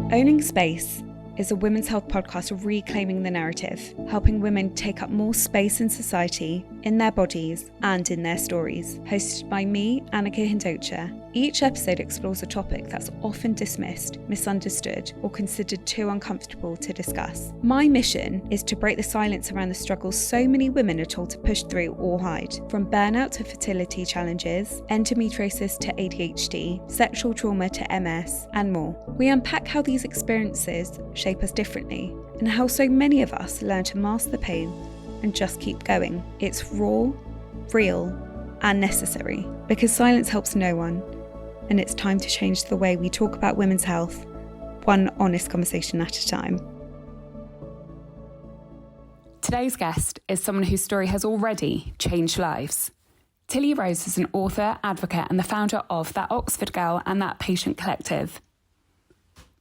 Owning Space is a women's health podcast reclaiming the narrative, helping women take up more space in society, in their bodies, and in their stories. Hosted by me, Aneka Hindocha. Each episode explores a topic that's often dismissed, misunderstood, or considered too uncomfortable to discuss. My mission is to break the silence around the struggles so many women are told to push through or hide. From burnout to fertility challenges, endometriosis to ADHD, sexual trauma to MS, and more. We unpack how these experiences shape us differently, and how so many of us learn to mask the pain and just keep going. It's raw, real, and necessary, because silence helps no one, and it's time to change the way we talk about women's health, one honest conversation at a time. Today's guest is someone whose story has already changed lives. Tilly Rose is an author, advocate, and the founder of That Oxford Girl and That Patient Collective.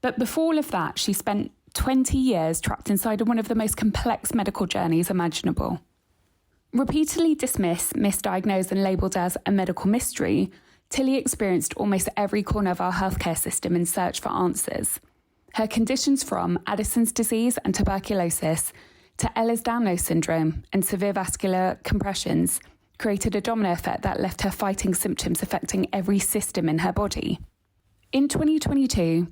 But before all of that, she spent 20 years trapped inside one of the most complex medical journeys imaginable. Repeatedly dismissed, misdiagnosed, and labelled as a medical mystery, Tilly experienced almost every corner of our healthcare system in search for answers. Her conditions from Addison's disease and tuberculosis to Ehlers-Danlos syndrome and severe vascular compressions created a domino effect that left her fighting symptoms affecting every system in her body. In 2022,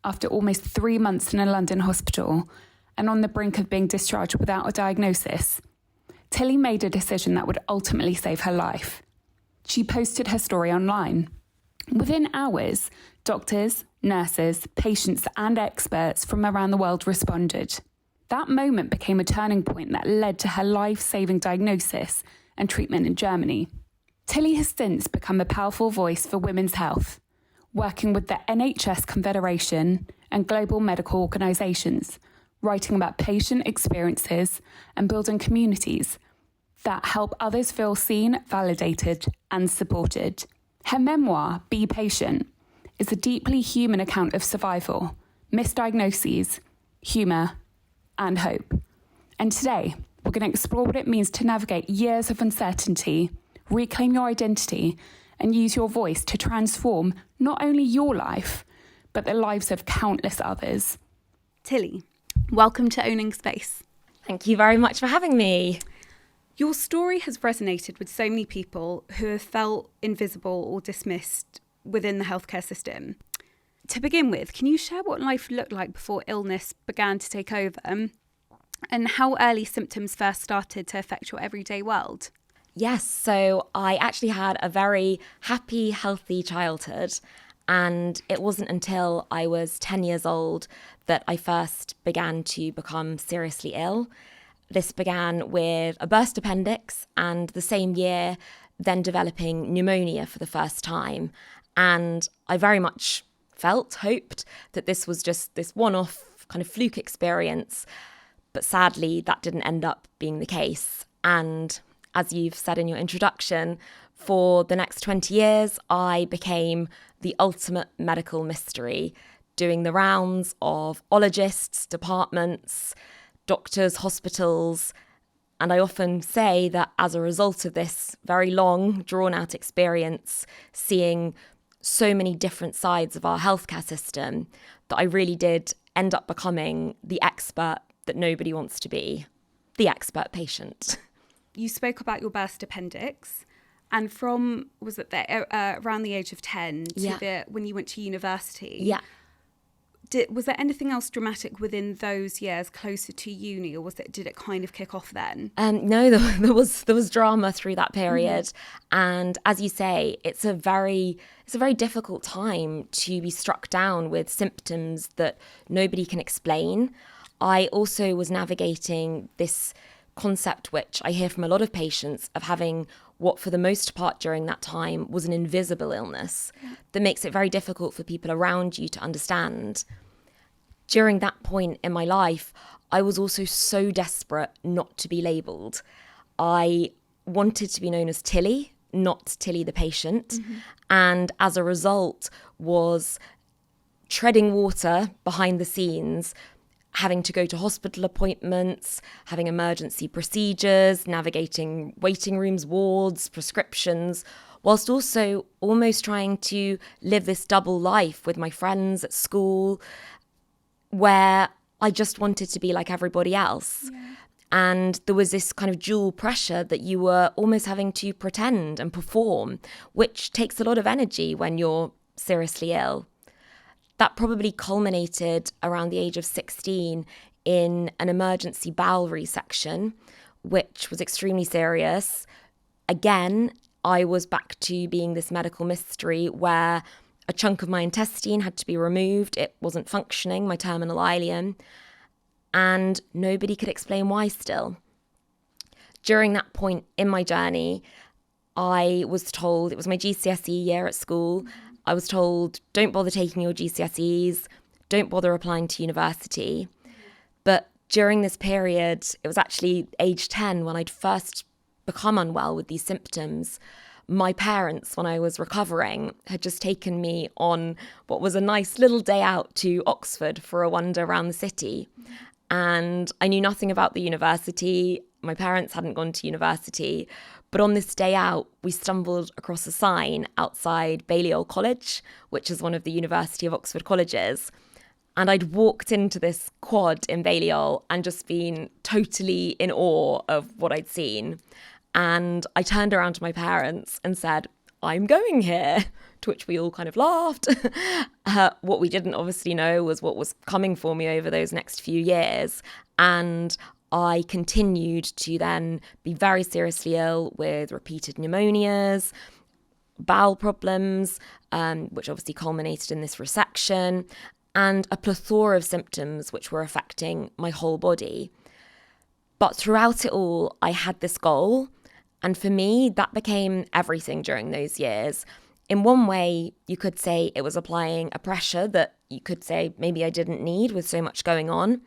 after almost 3 months in a London hospital and on the brink of being discharged without a diagnosis, Tilly made a decision that would ultimately save her life. She posted her story online. Within hours, doctors, nurses, patients, and experts from around the world responded. That moment became a turning point that led to her life-saving diagnosis and treatment in Germany. Tilly has since become a powerful voice for women's health, working with the NHS Confederation and global medical organisations, writing about patient experiences and building communities that help others feel seen, validated, and supported. Her memoir, Be Patient, is a deeply human account of survival, misdiagnoses, humour, and hope. And today, we're going to explore what it means to navigate years of uncertainty, reclaim your identity, and use your voice to transform not only your life, but the lives of countless others. Tilly, welcome to Owning Space. Thank you very much for having me. Your story has resonated with so many people who have felt invisible or dismissed within the healthcare system. To begin with, can you share what life looked like before illness began to take over, and how early symptoms first started to affect your everyday world? Yes, so I actually had a very happy, healthy childhood, and it wasn't until I was 10 years old that I first began to become seriously ill. This began with a burst appendix, and the same year then developing pneumonia for the first time. And I very much hoped that this was just this one-off kind of fluke experience, but sadly that didn't end up being the case. And as you've said in your introduction, for the next 20 years, I became the ultimate medical mystery, doing the rounds of ologists, departments, doctors, hospitals. And I often say that as a result of this very long, drawn-out experience, seeing so many different sides of our healthcare system, that I really did end up becoming the expert that nobody wants to be, the expert patient. You spoke about your burst appendix, and from, was it there, around the age of 10 to when you went to university? Yeah. Was there anything else dramatic within those years closer to uni, or did it kind of kick off then? No, there was drama through that period. Mm-hmm. And as you say, it's a very difficult time to be struck down with symptoms that nobody can explain. I also was navigating this concept, which I hear from a lot of patients, of having what for the most part during that time was an invisible illness that makes it very difficult for people around you to understand. During that point in my life, I was also so desperate not to be labelled. I wanted to be known as Tilly, not Tilly the patient, mm-hmm. and as a result was treading water behind the scenes, having to go to hospital appointments, having emergency procedures, navigating waiting rooms, wards, prescriptions, whilst also almost trying to live this double life with my friends at school. where I just wanted to be like everybody else. Yeah. And there was this kind of dual pressure that you were almost having to pretend and perform, which takes a lot of energy when you're seriously ill. That probably culminated around the age of 16 in an emergency bowel resection, which was extremely serious. Again, I was back to being this medical mystery where a chunk of my intestine had to be removed. It wasn't functioning, my terminal ileum, and nobody could explain why still. During that point in my journey, I was told, it was my GCSE year at school, I was told, don't bother taking your GCSEs, don't bother applying to university. But during this period, it was actually age 10 when I'd first become unwell with these symptoms. My parents, when I was recovering, had just taken me on what was a nice little day out to Oxford for a wander around the city. And I knew nothing about the university. My parents hadn't gone to university. But on this day out, we stumbled across a sign outside Balliol College, which is one of the University of Oxford colleges. And I'd walked into this quad in Balliol and just been totally in awe of what I'd seen. And I turned around to my parents and said, I'm going here, to which we all kind of laughed. What we didn't obviously know was what was coming for me over those next few years. And I continued to then be very seriously ill with repeated pneumonias, bowel problems, which obviously culminated in this resection, and a plethora of symptoms which were affecting my whole body. But throughout it all, I had this goal. And for me, that became everything during those years. In one way, you could say it was applying a pressure that you could say maybe I didn't need with so much going on.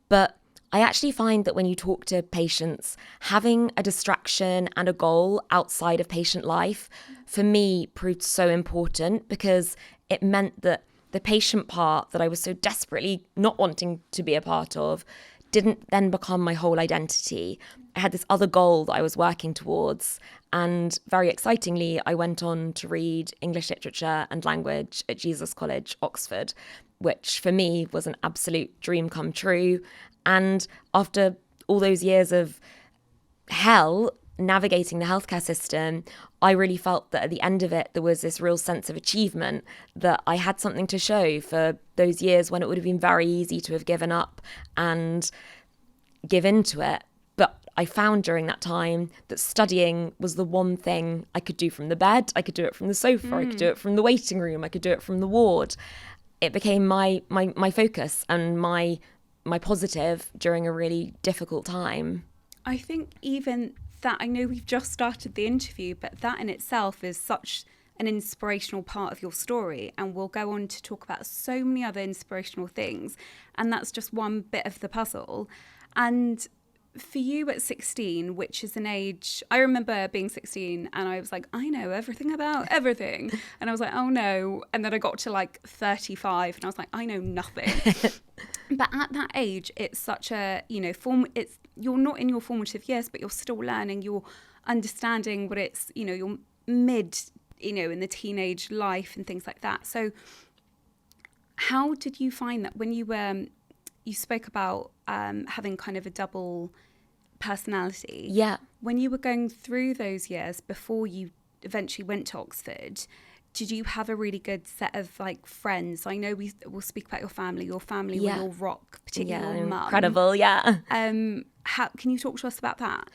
But I actually find that when you talk to patients, having a distraction and a goal outside of patient life, for me, proved so important because it meant that the patient part that I was so desperately not wanting to be a part of didn't then become my whole identity. I had this other goal that I was working towards. And very excitingly, I went on to read English literature and language at Jesus College, Oxford, which for me was an absolute dream come true. And after all those years of hell navigating the healthcare system, I really felt that at the end of it, there was this real sense of achievement, that I had something to show for those years when it would have been very easy to have given up and give into it. But I found during that time that studying was the one thing I could do from the bed. I could do it from the sofa. I could do it from the waiting room. I could do it from the ward. It became my focus and my positive during a really difficult time. I think even that, I know we've just started the interview, but that in itself is such an inspirational part of your story, and we'll go on to talk about so many other inspirational things, and that's just one bit of the puzzle. And for you at 16, which is an age, I remember being 16 and I was like, I know everything about everything. And I was like, oh no. And then I got to like 35 and I was like, I know nothing. But at that age, it's such a, you're not in your formative years, but you're still learning, you're understanding what it's, you're mid, in the teenage life and things like that. So how did you find that when you spoke about having kind of a double personality? Yeah. When you were going through those years before you eventually went to Oxford, did you have a really good set of like friends? I know we'll speak about your family. Your family were your rock, particularly your mum. Incredible, yeah. How can you talk to us about that?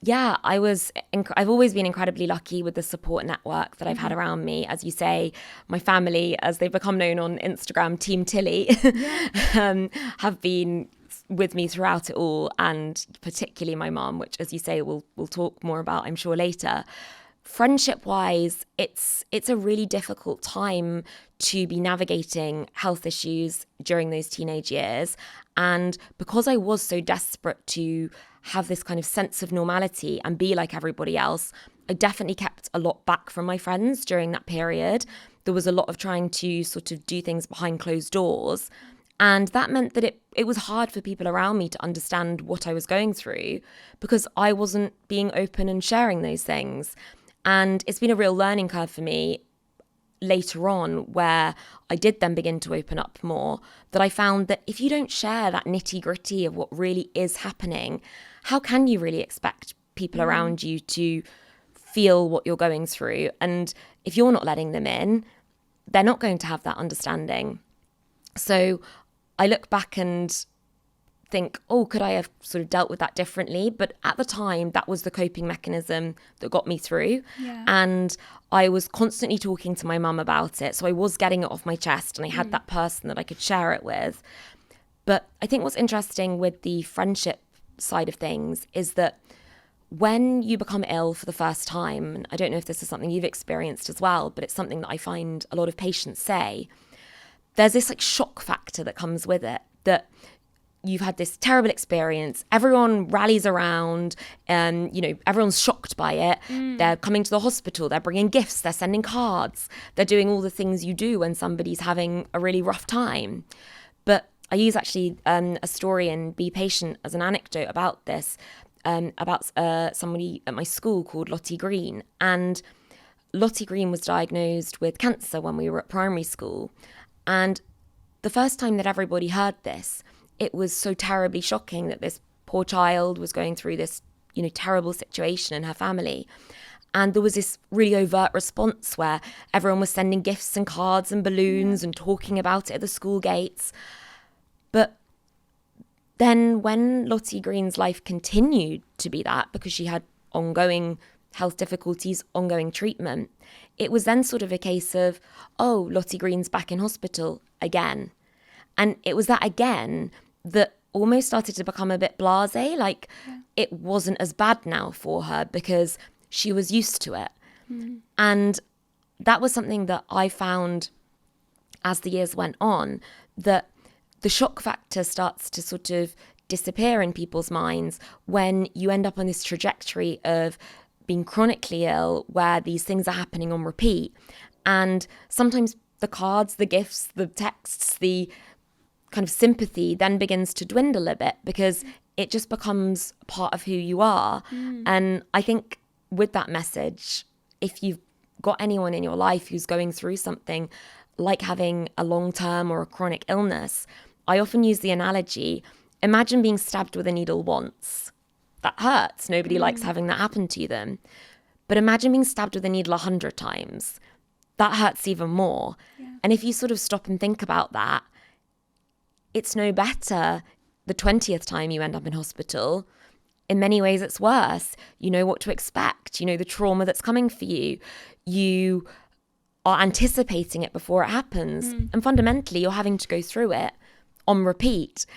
Yeah, I've always been incredibly lucky with the support network that I've had around me. As you say, my family, as they've become known on Instagram, Team Tilly, have been with me throughout it all, and particularly my mum, which, as you say, we'll talk more about, I'm sure, later. Friendship-wise, it's a really difficult time to be navigating health issues during those teenage years. And because I was so desperate to have this kind of sense of normality and be like everybody else, I definitely kept a lot back from my friends during that period. There was a lot of trying to sort of do things behind closed doors. And that meant that it was hard for people around me to understand what I was going through because I wasn't being open and sharing those things. And it's been a real learning curve for me. later on, where I did then begin to open up more, that I found that if you don't share that nitty gritty of what really is happening, how can you really expect people around you to feel what you're going through? And if you're not letting them in, they're not going to have that understanding. So I look back and think, oh, could I have sort of dealt with that differently? But at the time, that was the coping mechanism that got me through. Yeah. And I was constantly talking to my mum about it. So I was getting it off my chest, and I had that person that I could share it with. But I think what's interesting with the friendship side of things is that when you become ill for the first time, and I don't know if this is something you've experienced as well, but it's something that I find a lot of patients say, there's this like shock factor that comes with it, that you've had this terrible experience, everyone rallies around, everyone's shocked by it. They're coming to the hospital, they're bringing gifts, they're sending cards, they're doing all the things you do when somebody's having a really rough time. But I use actually a story in Be Patient as an anecdote about this, about somebody at my school called Lottie Green. And Lottie Green was diagnosed with cancer when we were at primary school. And the first time that everybody heard this, it was so terribly shocking that this poor child was going through this, terrible situation in her family. And there was this really overt response where everyone was sending gifts and cards and balloons and talking about it at the school gates. But then when Lottie Green's life continued to be that, because she had ongoing health difficulties, ongoing treatment, it was then sort of a case of, oh, Lottie Green's back in hospital again. And it was that again that almost started to become a bit blasé, like it wasn't as bad now for her because she was used to it. And that was something that I found as the years went on, that the shock factor starts to sort of disappear in people's minds when you end up on this trajectory of being chronically ill, where these things are happening on repeat. And sometimes the cards, the gifts, the texts, the kind of sympathy then begins to dwindle a bit because it just becomes part of who you are. And I think with that message, if you've got anyone in your life who's going through something like having a long-term or a chronic illness, I often use the analogy, imagine being stabbed with a needle once. That hurts. Nobody likes having that happen to them. But imagine being stabbed with a needle 100 times. That hurts even more. And if you sort of stop and think about that, it's no better the 20th time you end up in hospital. In many ways, it's worse. You know what to expect. You know the trauma that's coming for you. You are anticipating it before it happens. And fundamentally, you're having to go through it on repeat.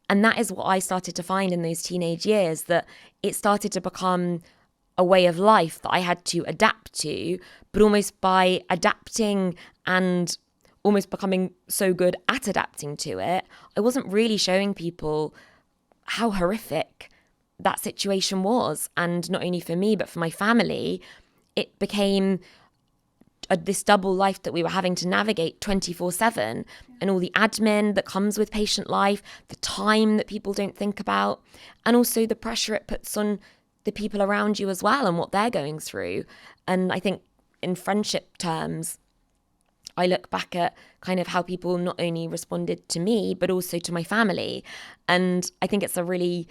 And that is what I started to find in those teenage years, that it started to become a way of life that I had to adapt to, but almost by adapting and almost becoming so good at adapting to it, I wasn't really showing people how horrific that situation was. And not only for me, but for my family, it became this double life that we were having to navigate 24/7, and all the admin that comes with patient life, the time that people don't think about, and also the pressure it puts on the people around you as well and what they're going through. And I think in friendship terms, I look back at kind of how people not only responded to me, but also to my family. And I think it's a really,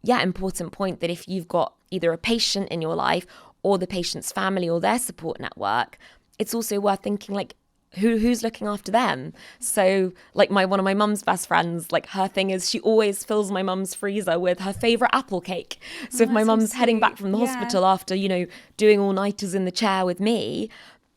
important point that if you've got either a patient in your life or the patient's family or their support network, it's also worth thinking like, who's looking after them? So like one of my mum's best friends, like her thing is she always fills my mum's freezer with her favourite apple cake. So if my mum's heading back from the hospital after, doing all-nighters in the chair with me,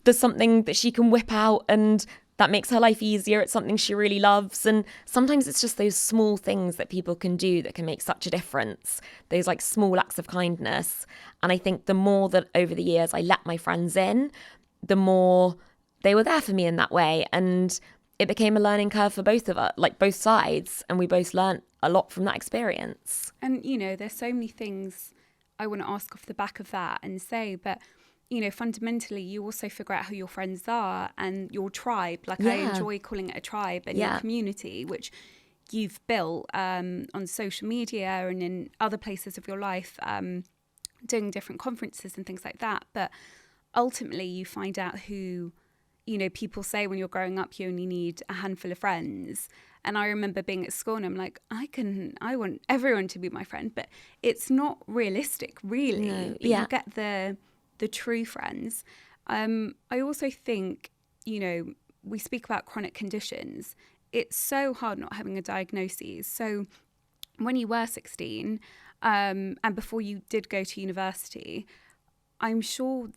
there's something that she can whip out and that makes her life easier. It's something she really loves. And sometimes it's just those small things that people can do that can make such a difference. Those like small acts of kindness. And I think the more that over the years I let my friends in, the more they were there for me in that way. And it became a learning curve for both of us, like both sides. And we both learned a lot from that experience. And, there's so many things I want to ask off the back of that and say, but, fundamentally, you also figure out who your friends are and your tribe. Like I enjoy calling it a tribe and your community, which you've built on social media and in other places of your life, doing different conferences and things like that. But ultimately, you find out who you know, people say when you're growing up, you only need a handful of friends. And I remember being at school and I'm like, I want everyone to be my friend, but it's not realistic, really. No, but yeah. you get the true friends. I also think, you know, we speak about chronic conditions. It's so hard not having a diagnosis. So when you were 16 and before you did go to university, I'm sure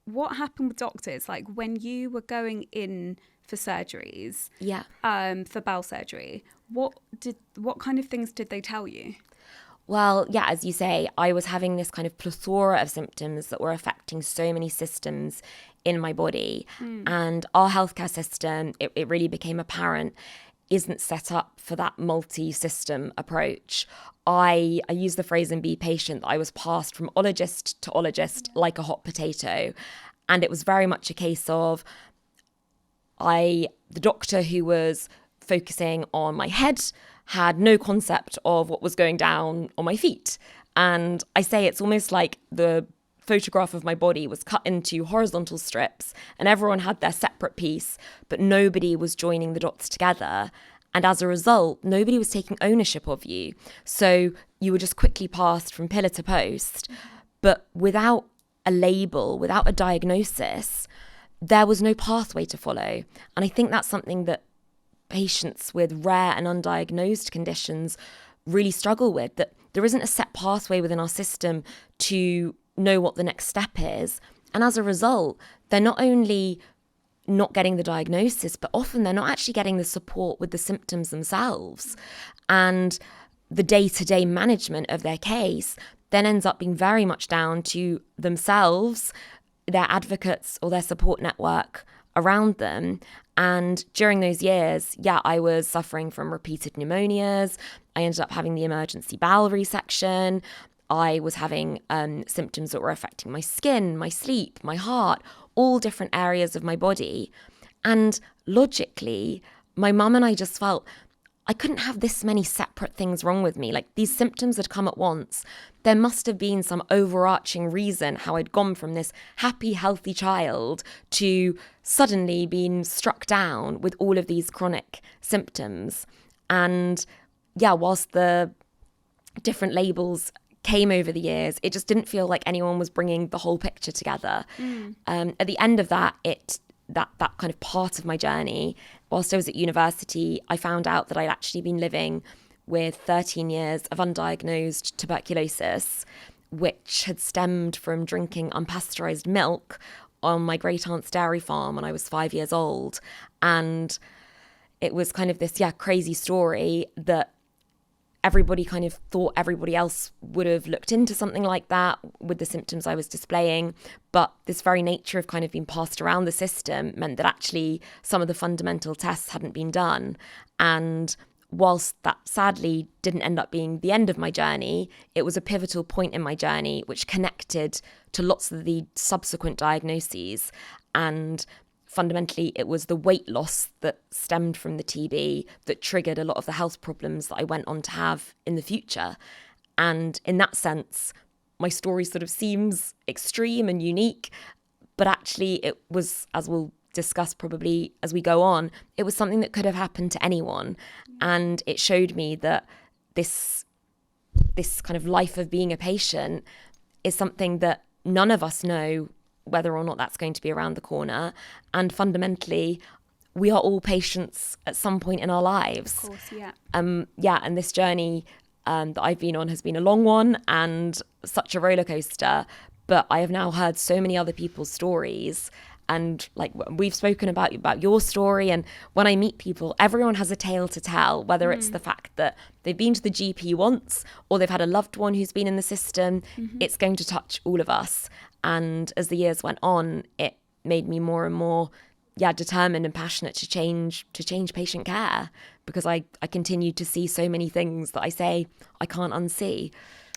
what happened with doctors, like when you were going in for surgeries, for bowel surgery, what kind of things did they tell you? Well, yeah, as you say, I was having this kind of plethora of symptoms that were affecting so many systems in my body. And our healthcare system, it really became apparent, isn't set up for that multi-system approach. I use the phrase in Be Patient that I was passed from ologist to ologist like a hot potato. And it was very much a case of the doctor who was focusing on my head had no concept of what was going down on my feet. And I say it's almost like the photograph of my body was cut into horizontal strips and everyone had their separate piece, but nobody was joining the dots together. And as a result, nobody was taking ownership of you. So you were just quickly passed from pillar to post, but without a label, without a diagnosis, there was no pathway to follow. And I think that's something that patients with rare and undiagnosed conditions really struggle with, that there isn't a set pathway within our system to know what the next step is. And as a result, they're not only not getting the diagnosis, but often they're not actually getting the support with the symptoms themselves. And the day-to-day management of their case then ends up being very much down to themselves, their advocates or their support network around them. And during those years, I was suffering from repeated pneumonias. I ended up having the emergency bowel resection. I was having symptoms that were affecting my skin, my sleep, my heart, all different areas of my body. And logically, my mum and I just felt I couldn't have this many separate things wrong with me. Like, these symptoms had come at once. There must have been some overarching reason how I'd gone from this happy, healthy child to suddenly being struck down with all of these chronic symptoms. And whilst the different labels came over the years, it just didn't feel like anyone was bringing the whole picture together. At the end of that, that kind of part of my journey, whilst I was at university, I found out that I'd actually been living with 13 years of undiagnosed tuberculosis, which had stemmed from drinking unpasteurized milk on my great aunt's dairy farm when I was 5 years old. And it was kind of this crazy story that everybody kind of thought everybody else would have looked into something like that with the symptoms I was displaying. But this very nature of kind of being passed around the system meant that actually some of the fundamental tests hadn't been done. And whilst that sadly didn't end up being the end of my journey, it was a pivotal point in my journey which connected to lots of the subsequent diagnoses. And fundamentally, it was the weight loss that stemmed from the TB that triggered a lot of the health problems that I went on to have in the future. And in that sense, my story sort of seems extreme and unique, but actually it was, as we'll discuss probably as we go on, it was something that could have happened to anyone. And it showed me that this kind of life of being a patient is something that none of us know whether or not that's going to be around the corner. And fundamentally, we are all patients at some point in our lives. Of course, yeah. And this journey that I've been on has been a long one and such a roller coaster. But I have now heard so many other people's stories. And like we've spoken about your story, and when I meet people, everyone has a tale to tell, whether it's the fact that they've been to the GP once or they've had a loved one who's been in the system. It's going to touch all of us. And as the years went on, it made me more and more determined and passionate to change patient care, because I continue to see so many things that I say I can't unsee.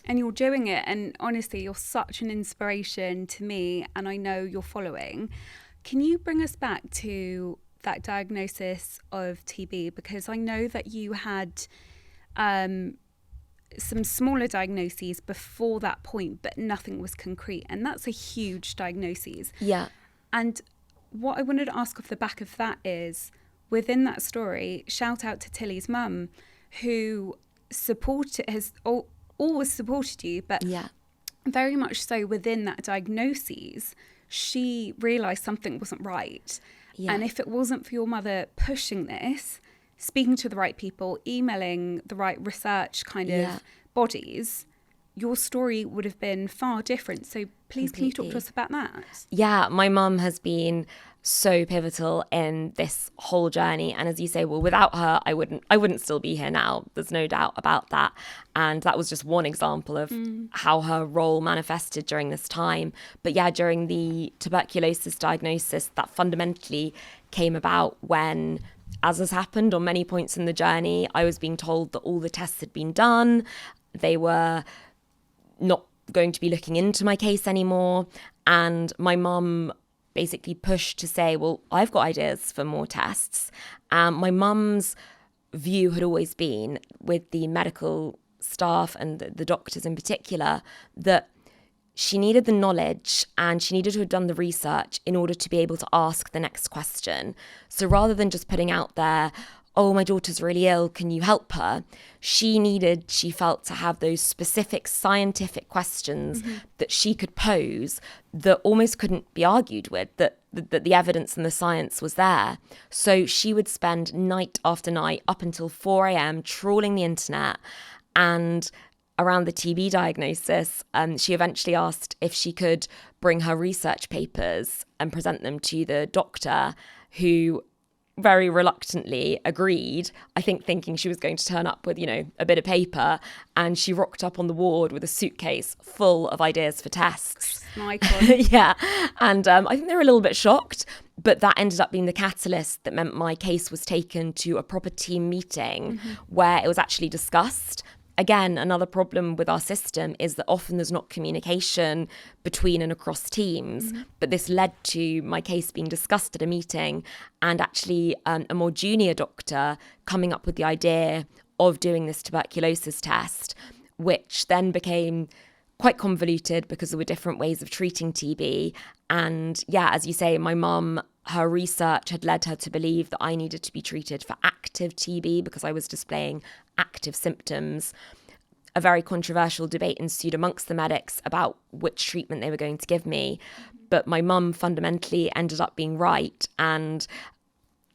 And you're doing it, and honestly, you're such an inspiration to me, and I know you're following. Can you bring us back to that diagnosis of TB? Because I know that you had some smaller diagnoses before that point, but nothing was concrete, and that's a huge diagnosis. Yeah. And what I wanted to ask off the back of that is, within that story, shout out to Tilly's mum, who has always supported you, but very much so within that diagnosis, she realised something wasn't right. Yeah. And if it wasn't for your mother pushing this, speaking to the right people, emailing the right research kind of bodies, your story would have been far different. So please, can you talk to us about that? Yeah, my mum has been so pivotal in this whole journey. And as you say, well, without her, I wouldn't still be here now. There's no doubt about that. And that was just one example of how her role manifested during this time. But yeah, during the tuberculosis diagnosis, that fundamentally came about when, as has happened on many points in the journey, I was being told that all the tests had been done. They were not going to be looking into my case anymore. And my mum basically pushed to say, well, I've got ideas for more tests. My mum's view had always been, with the medical staff and the doctors in particular, that she needed the knowledge and she needed to have done the research in order to be able to ask the next question. So rather than just putting out there, oh, my daughter's really ill, can you help her? She felt, to have those specific scientific questions that she could pose that almost couldn't be argued with, that the evidence and the science was there. So she would spend night after night up until 4 a.m. trawling the internet. And around the TB diagnosis, she eventually asked if she could bring her research papers and present them to the doctor, who very reluctantly agreed, I think thinking she was going to turn up with, a bit of paper. And she rocked up on the ward with a suitcase full of ideas for tests. My God. Yeah. And I think they were a little bit shocked, but that ended up being the catalyst that meant my case was taken to a proper team meeting where it was actually discussed. Again, another problem with our system is that often there's not communication between and across teams. But this led to my case being discussed at a meeting, and actually a more junior doctor coming up with the idea of doing this tuberculosis test, which then became quite convoluted because there were different ways of treating TB. And yeah, as you say, my mum, her research had led her to believe that I needed to be treated for active TB because I was displaying active symptoms. A very controversial debate ensued amongst the medics about which treatment they were going to give me. But my mum fundamentally ended up being right. And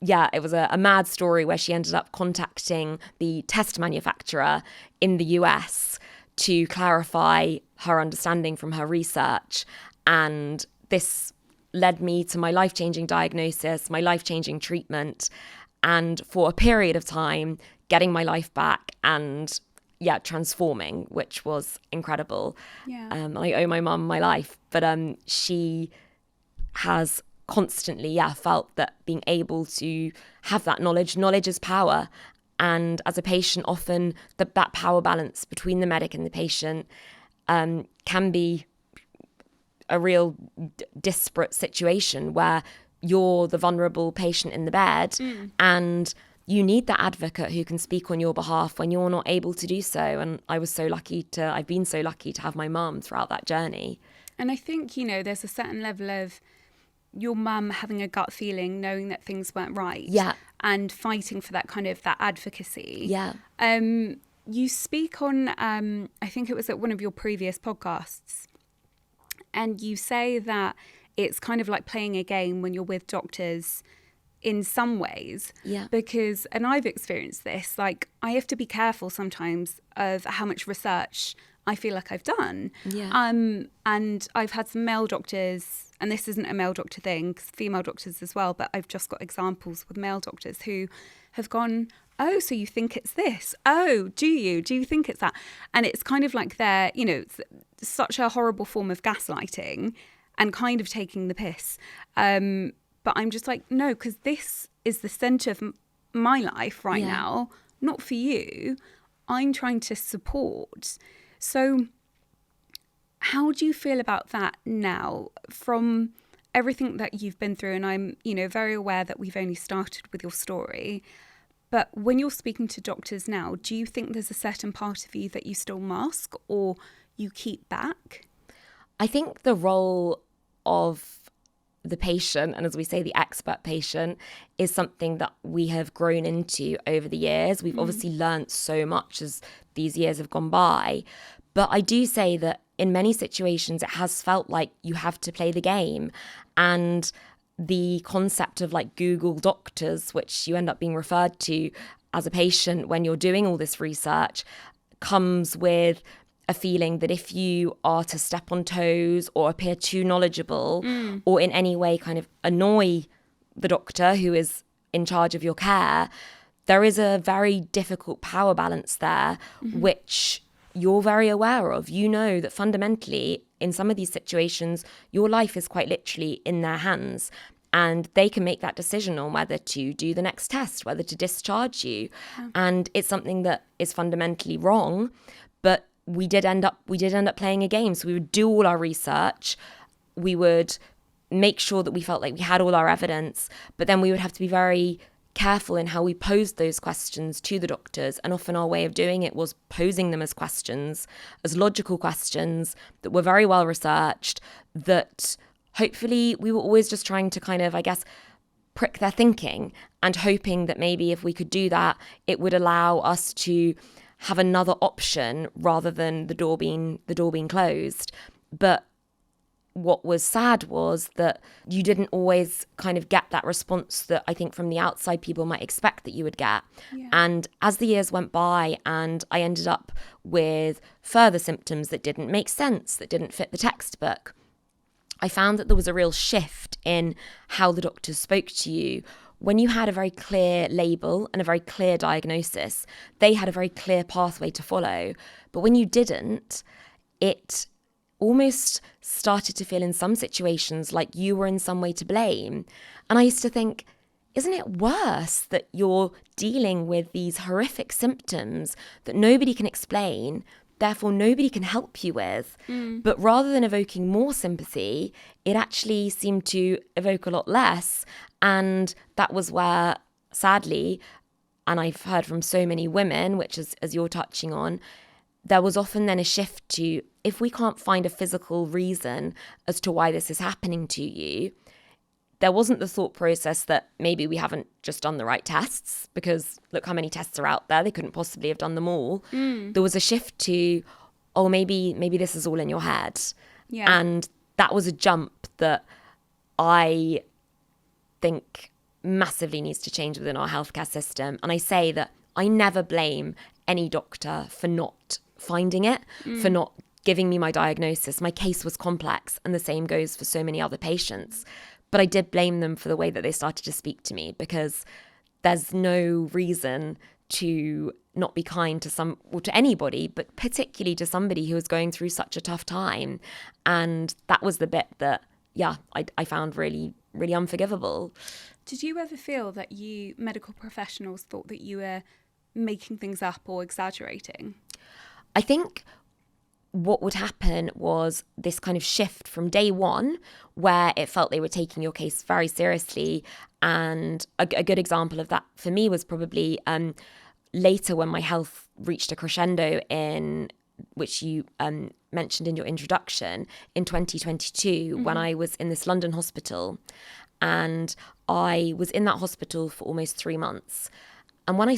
yeah, it was a mad story where she ended up contacting the test manufacturer in the US to clarify her understanding from her research. And this led me to my life-changing diagnosis, my life-changing treatment, and for a period of time, getting my life back and, yeah, transforming, which was incredible. Yeah. I owe my mum my life, but she has constantly, felt that being able to have that knowledge is power. And as a patient, often that power balance between the medic and the patient can be a real disparate situation where you're the vulnerable patient in the bed and you need that advocate who can speak on your behalf when you're not able to do so. And I've been so lucky to have my mum throughout that journey. And I think, there's a certain level of your mum having a gut feeling, knowing that things weren't right. Yeah. And fighting for that kind of that advocacy. Yeah. You speak on, I think it was at one of your previous podcasts, and you say that it's kind of like playing a game when you're with doctors in some ways. Yeah. Because, and I've experienced this, like I have to be careful sometimes of how much research I feel like I've done. Yeah. And I've had some male doctors, and this isn't a male doctor thing, 'cause female doctors as well, but I've just got examples with male doctors who have gone, oh, so you think it's this? Oh, do you think it's that? And it's kind of like they're, it's such a horrible form of gaslighting and kind of taking the piss. But I'm just like, no, because this is the centre of my life right now, not for you. I'm trying to support. So how do you feel about that now from everything that you've been through? And I'm, very aware that we've only started with your story. But when you're speaking to doctors now, do you think there's a certain part of you that you still mask or you keep back? I think the role of the patient, and as we say, the expert patient, is something that we have grown into over the years. We've obviously learnt so much as these years have gone by. But I do say that in many situations, it has felt like you have to play the game. And the concept of like Google doctors, which you end up being referred to as a patient when you're doing all this research, comes with a feeling that if you are to step on toes or appear too knowledgeable or in any way kind of annoy the doctor who is in charge of your care, there is a very difficult power balance there, which you're very aware of. You know that fundamentally in some of these situations, your life is quite literally in their hands. And they can make that decision on whether to do the next test, whether to discharge you. And it's something that is fundamentally wrong. But we did end up playing a game. So we would do all our research. We would make sure that we felt like we had all our evidence. But then we would have to be very careful in how we posed those questions to the doctors. And often our way of doing it was posing them as questions, as logical questions that were very well researched, that hopefully we were always just trying to kind of, I guess, prick their thinking and hoping that maybe if we could do that, it would allow us to have another option rather than the door being closed. But what was sad was that you didn't always kind of get that response that I think from the outside people might expect that you would get. Yeah. And as the years went by and I ended up with further symptoms that didn't make sense, that didn't fit the textbook, I found that there was a real shift in how the doctors spoke to you. When you had a very clear label and a very clear diagnosis, they had a very clear pathway to follow. But when you didn't, it almost started to feel in some situations like you were in some way to blame. And I used to think, isn't it worse that you're dealing with these horrific symptoms that nobody can explain, therefore nobody can help you with? But rather than evoking more sympathy, it actually seemed to evoke a lot less. And that was where, sadly, and I've heard from so many women, which is, as you're touching on, there was often then a shift to, if we can't find a physical reason as to why this is happening to you, there wasn't the thought process that maybe we haven't just done the right tests, because look how many tests are out there. They couldn't possibly have done them all. There was a shift to, oh, maybe this is all in your head. Yeah. And that was a jump that I think massively needs to change within our healthcare system. And I say that I never blame any doctor for not finding it, for not giving me my diagnosis. My case was complex, and the same goes for so many other patients. But I did blame them for the way that they started to speak to me, because there's no reason to not be kind to anybody, but particularly to somebody who was going through such a tough time. And that was the bit that, I found really, really unforgivable. Did you ever feel that medical professionals thought that you were making things up or exaggerating? I think what would happen was this kind of shift from day one, where it felt they were taking your case very seriously. And a good example of that for me was probably later, when my health reached a crescendo, in which you mentioned in your introduction, in 2022, when I was in this London hospital. And I was in that hospital for almost 3 months. And when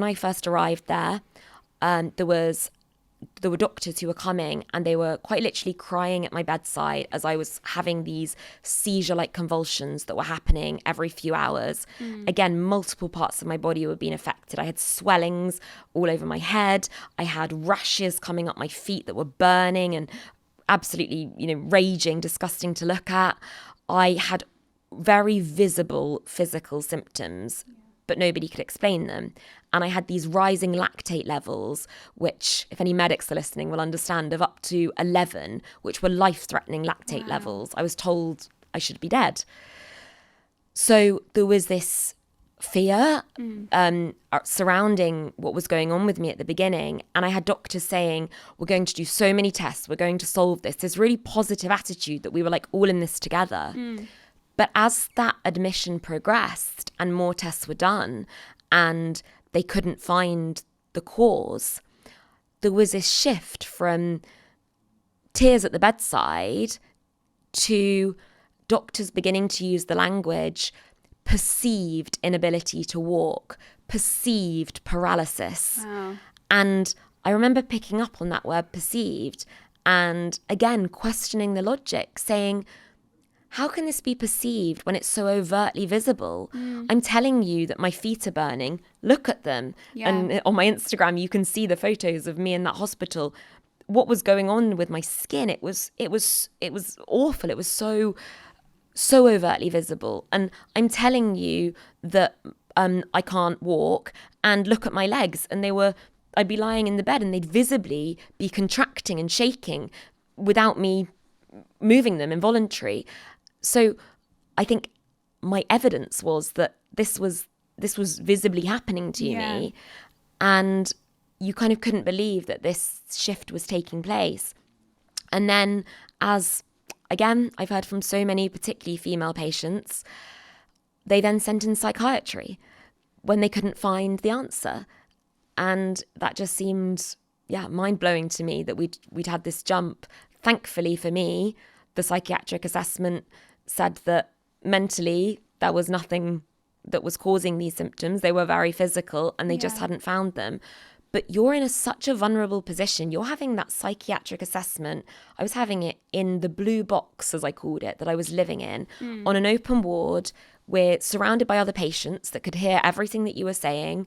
I first arrived there, there were doctors who were coming, and they were quite literally crying at my bedside as I was having these seizure-like convulsions that were happening every few hours. Again, multiple parts of my body were being affected. I had swellings all over my head. I had rashes coming up my feet that were burning and absolutely, raging, disgusting to look at. I had very visible physical symptoms, but nobody could explain them. And I had these rising lactate levels, which, if any medics are listening, will understand, of up to 11, which were life-threatening lactate levels. I was told I should be dead. So there was this fear surrounding what was going on with me at the beginning. And I had doctors saying, we're going to do so many tests, we're going to solve this really positive attitude that we were like all in this together. But as that admission progressed and more tests were done and they couldn't find the cause, there was this shift from tears at the bedside to doctors beginning to use the language perceived inability to walk, perceived paralysis. Wow. And I remember picking up on that word perceived and again questioning the logic, saying, how can this be perceived when it's so overtly visible? I'm telling you that my feet are burning. Look at them. Yeah. And on my Instagram, you can see the photos of me in that hospital. What was going on with my skin? It was awful. It was so overtly visible. And I'm telling you that I can't walk, and look at my legs. And I'd be lying in the bed and they'd visibly be contracting and shaking without me moving them, involuntary. So I think my evidence was that this was visibly happening to me, and you kind of couldn't believe that this shift was taking place. And then, as again, I've heard from so many, particularly female patients, they then sent in psychiatry when they couldn't find the answer. And that just seemed, mind-blowing to me that we'd had this jump. Thankfully for me, the psychiatric assessment said that mentally there was nothing that was causing these symptoms. They were very physical and they just hadn't found them. But you're in such a vulnerable position. You're having that psychiatric assessment. I was having it in the blue box, as I called it, that I was living in, on an open ward. We're surrounded by other patients that could hear everything that you were saying,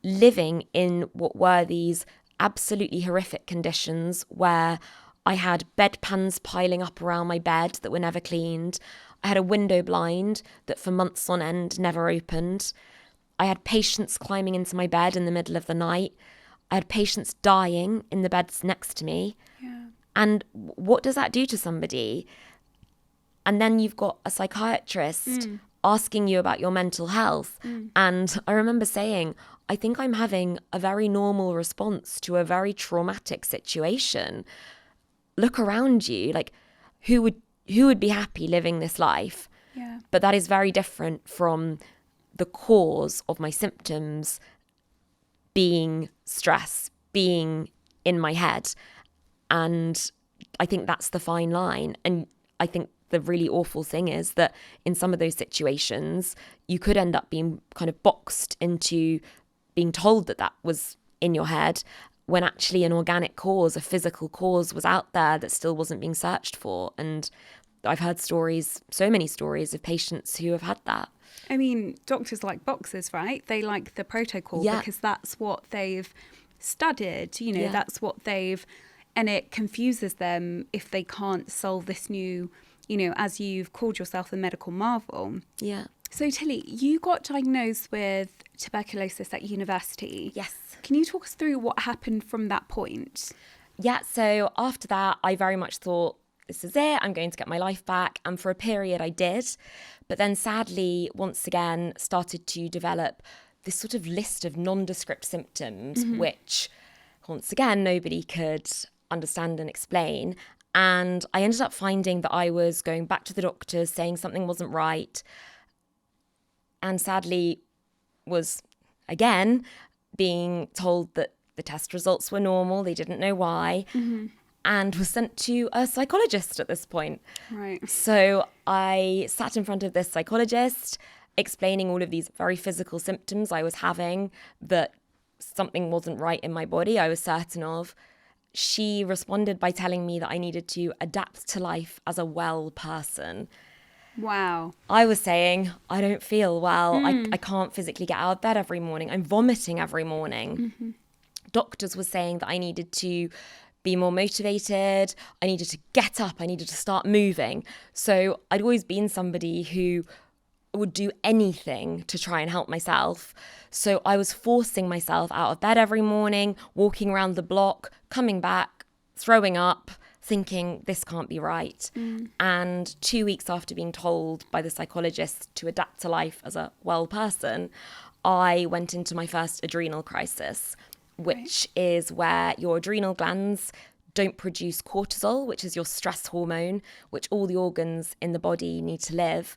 living in what were these absolutely horrific conditions where I had bedpans piling up around my bed that were never cleaned. I had a window blind that for months on end never opened. I had patients climbing into my bed in the middle of the night. I had patients dying in the beds next to me. Yeah. And what does that do to somebody? And then you've got a psychiatrist asking you about your mental health. And I remember saying, I think I'm having a very normal response to a very traumatic situation. Look around you, like who would be happy living this life? Yeah. But that is very different from the cause of my symptoms being stress, being in my head. And I think that's the fine line. And I think the really awful thing is that in some of those situations, you could end up being kind of boxed into being told that was in your head, when actually an organic cause, a physical cause was out there that still wasn't being searched for. And I've heard stories, so many stories of patients who have had that. I mean, doctors like boxes, right? They like the protocol because that's what they've studied, that's what and it confuses them if they can't solve this new, as you've called yourself, the medical marvel. Yeah. So Tilly, you got diagnosed with tuberculosis at university. Yes. Can you talk us through what happened from that point? Yeah, so after that, I very much thought, this is it, I'm going to get my life back. And for a period I did. But then sadly, once again, started to develop this sort of list of nondescript symptoms, which once again, nobody could understand and explain. And I ended up finding that I was going back to the doctors saying something wasn't right. And sadly was, again, being told that the test results were normal. They didn't know why. And was sent to a psychologist at this point. Right. So I sat in front of this psychologist explaining all of these very physical symptoms I was having, that something wasn't right in my body, I was certain of. She responded by telling me that I needed to adapt to life as a well person. Wow. I was saying, I don't feel well. I can't physically get out of bed every morning. I'm vomiting every morning. Doctors were saying that I needed to be more motivated. I needed to get up. I needed to start moving. So I'd always been somebody who would do anything to try and help myself. So I was forcing myself out of bed every morning, walking around the block, coming back, throwing up, thinking this can't be right. And 2 weeks after being told by the psychologist to adapt to life as a well person, I went into my first adrenal crisis, which is where your adrenal glands don't produce cortisol, which is your stress hormone, which all the organs in the body need to live.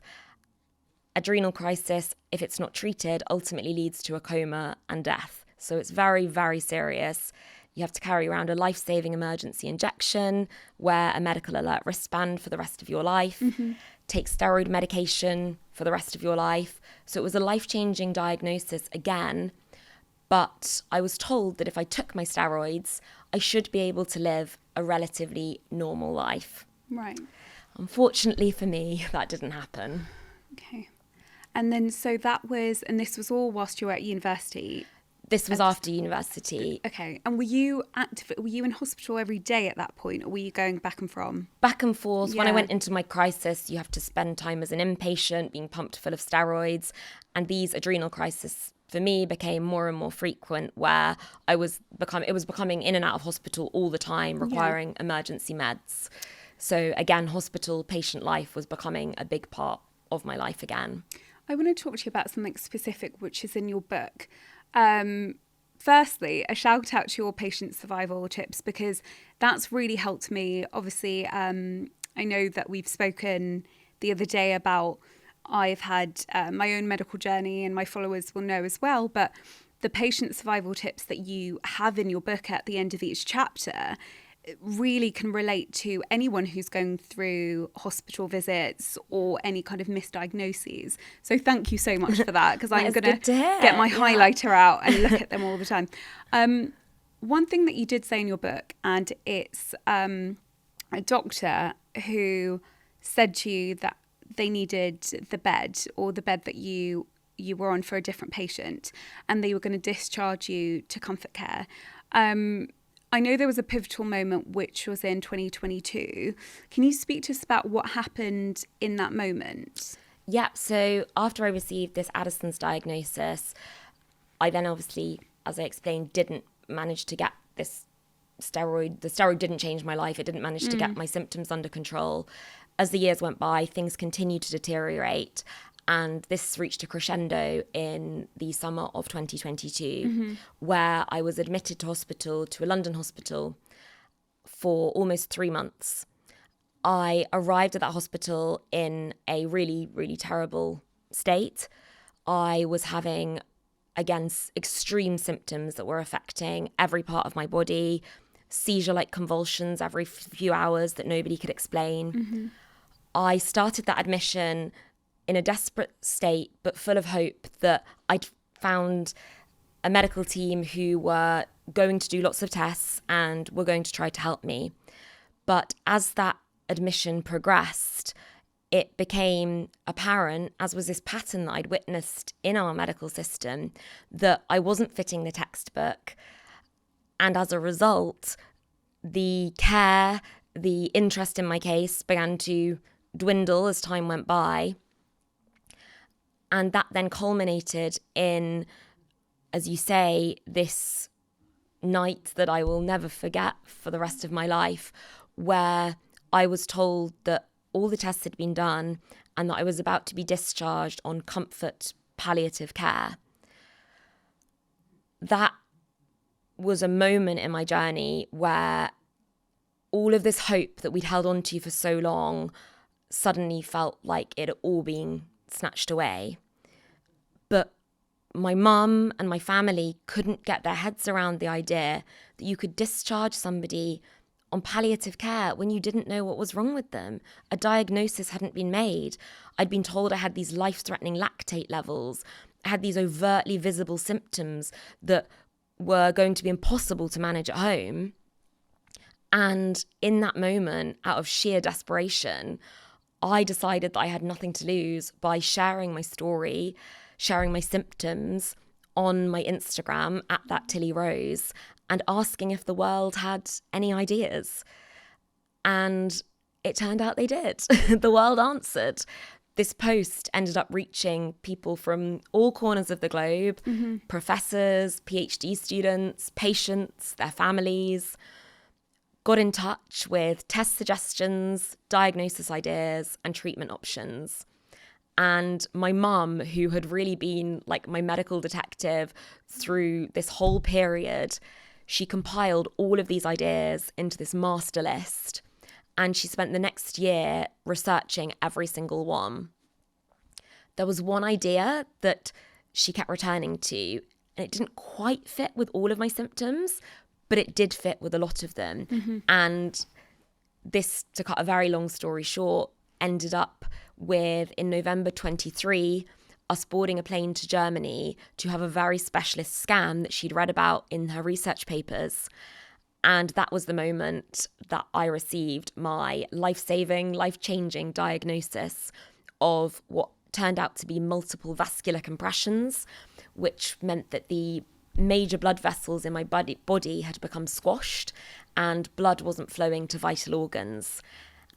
Adrenal crisis, if it's not treated, ultimately leads to a coma and death. So it's very, very serious. You have to carry around a life-saving emergency injection, wear a medical alert wristband for the rest of your life, take steroid medication for the rest of your life. So it was a life-changing diagnosis again. But I was told that if I took my steroids, I should be able to live a relatively normal life. Right. Unfortunately for me, that didn't happen. Okay. And then, so that was, and this was all whilst you were at university? This was after university. Okay. And were you active? Were you in hospital every day at that point, or were you going back and from? Back and forth. Yeah. When I went into my crisis, you have to spend time as an inpatient, being pumped full of steroids. And these adrenal crises, for me, became more and more frequent, where it was becoming in and out of hospital all the time, requiring emergency meds. So again, hospital patient life was becoming a big part of my life again. I want to talk to you about something specific, which is in your book. Firstly, a shout out to your patient survival tips, because that's really helped me. Obviously, I know that we've spoken the other day about I've had my own medical journey, and my followers will know as well, but the patient survival tips that you have in your book at the end of each chapter really can relate to anyone who's going through hospital visits or any kind of misdiagnoses. So thank you so much for that, because I'm going to get my highlighter out and look at them all the time. One thing that you did say in your book, and it's a doctor who said to you that they needed the bed, or the bed that you were on, for a different patient, and they were going to discharge you to comfort care. I know there was a pivotal moment, which was in 2022. Can you speak to us about what happened in that moment? Yeah, so after I received this Addison's diagnosis, I then obviously, as I explained, didn't manage to get this steroid. The steroid didn't change my life. It didn't manage to get my symptoms under control. As the years went by, things continued to deteriorate. And this reached a crescendo in the summer of 2022, where I was admitted to a London hospital for almost 3 months. I arrived at that hospital in a really, really terrible state. I was having, again, extreme symptoms that were affecting every part of my body, seizure-like convulsions every few hours that nobody could explain. I started that admission in a desperate state, but full of hope that I'd found a medical team who were going to do lots of tests and were going to try to help me. But as that admission progressed, it became apparent, as was this pattern that I'd witnessed in our medical system, that I wasn't fitting the textbook. And as a result, the care, the interest in my case began to dwindle as time went by. And that then culminated in, as you say, this night that I will never forget for the rest of my life, where I was told that all the tests had been done and that I was about to be discharged on comfort palliative care. That was a moment in my journey where all of this hope that we'd held on to for so long suddenly felt like it had all been snatched away. But my mum and my family couldn't get their heads around the idea that you could discharge somebody on palliative care when you didn't know what was wrong with them. A diagnosis hadn't been made. I'd been told I had these life-threatening lactate levels. I had these overtly visible symptoms that were going to be impossible to manage at home. And in that moment, out of sheer desperation, I decided that I had nothing to lose by sharing my story, sharing my symptoms on my Instagram at that Tilly Rose, and asking if the world had any ideas. And it turned out they did. The world answered. This post ended up reaching people from all corners of the globe, professors, PhD students, patients, their families. Got in touch with test suggestions, diagnosis ideas, and treatment options. And my mum, who had really been like my medical detective through this whole period, she compiled all of these ideas into this master list. And she spent the next year researching every single one. There was one idea that she kept returning to, and it didn't quite fit with all of my symptoms, but it did fit with a lot of them. And this, to cut a very long story short, ended up with, in November 23, us boarding a plane to Germany to have a very specialist scan that she'd read about in her research papers. And that was the moment that I received my life-saving, life-changing diagnosis of what turned out to be multiple vascular compressions, which meant that the major blood vessels in my body had become squashed and blood wasn't flowing to vital organs.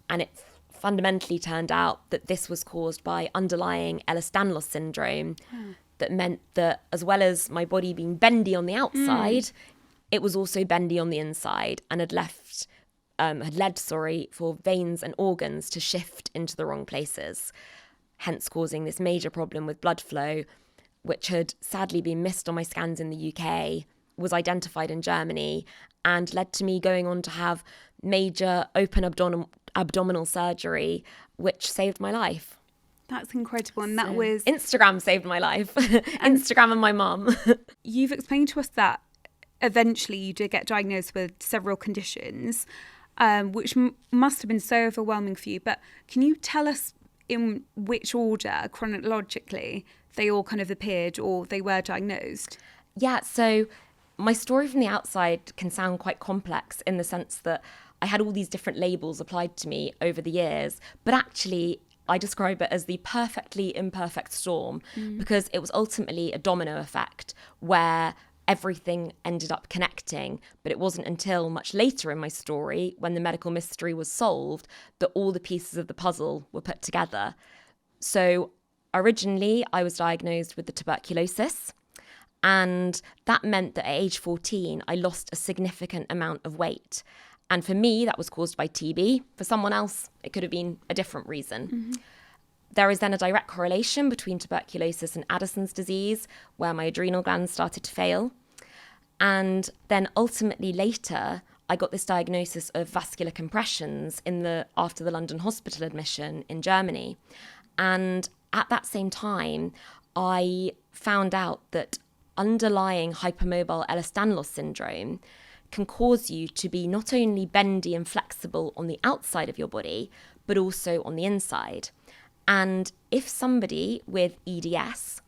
And it fundamentally turned out that this was caused by underlying Ehlers-Danlos syndrome. That meant that as well as my body being bendy on the outside, it was also bendy on the inside and had led for veins and organs to shift into the wrong places, hence causing this major problem with blood flow, which had sadly been missed on my scans in the UK, was identified in Germany, and led to me going on to have major open abdominal surgery, which saved my life. That's incredible. And that was... Instagram saved my life. Instagram and my mum. You've explained to us that eventually you did get diagnosed with several conditions, which must have been so overwhelming for you. But can you tell us in which order, chronologically, they all kind of appeared or they were diagnosed? Yeah, so my story from the outside can sound quite complex in the sense that I had all these different labels applied to me over the years, but actually I describe it as the perfectly imperfect storm because it was ultimately a domino effect where everything ended up connecting. But it wasn't until much later in my story, when the medical mystery was solved, that all the pieces of the puzzle were put together. So originally I was diagnosed with the tuberculosis, and that meant that at age 14 I lost a significant amount of weight. And for me, that was caused by TB. For someone else, it could have been a different reason. There is then a direct correlation between tuberculosis and Addison's disease, where my adrenal glands started to fail. And then ultimately later, I got this diagnosis of vascular compressions after the London hospital admission in Germany. And at that same time, I found out that underlying hypermobile Ehlers-Danlos syndrome can cause you to be not only bendy and flexible on the outside of your body, but also on the inside. And if somebody with EDS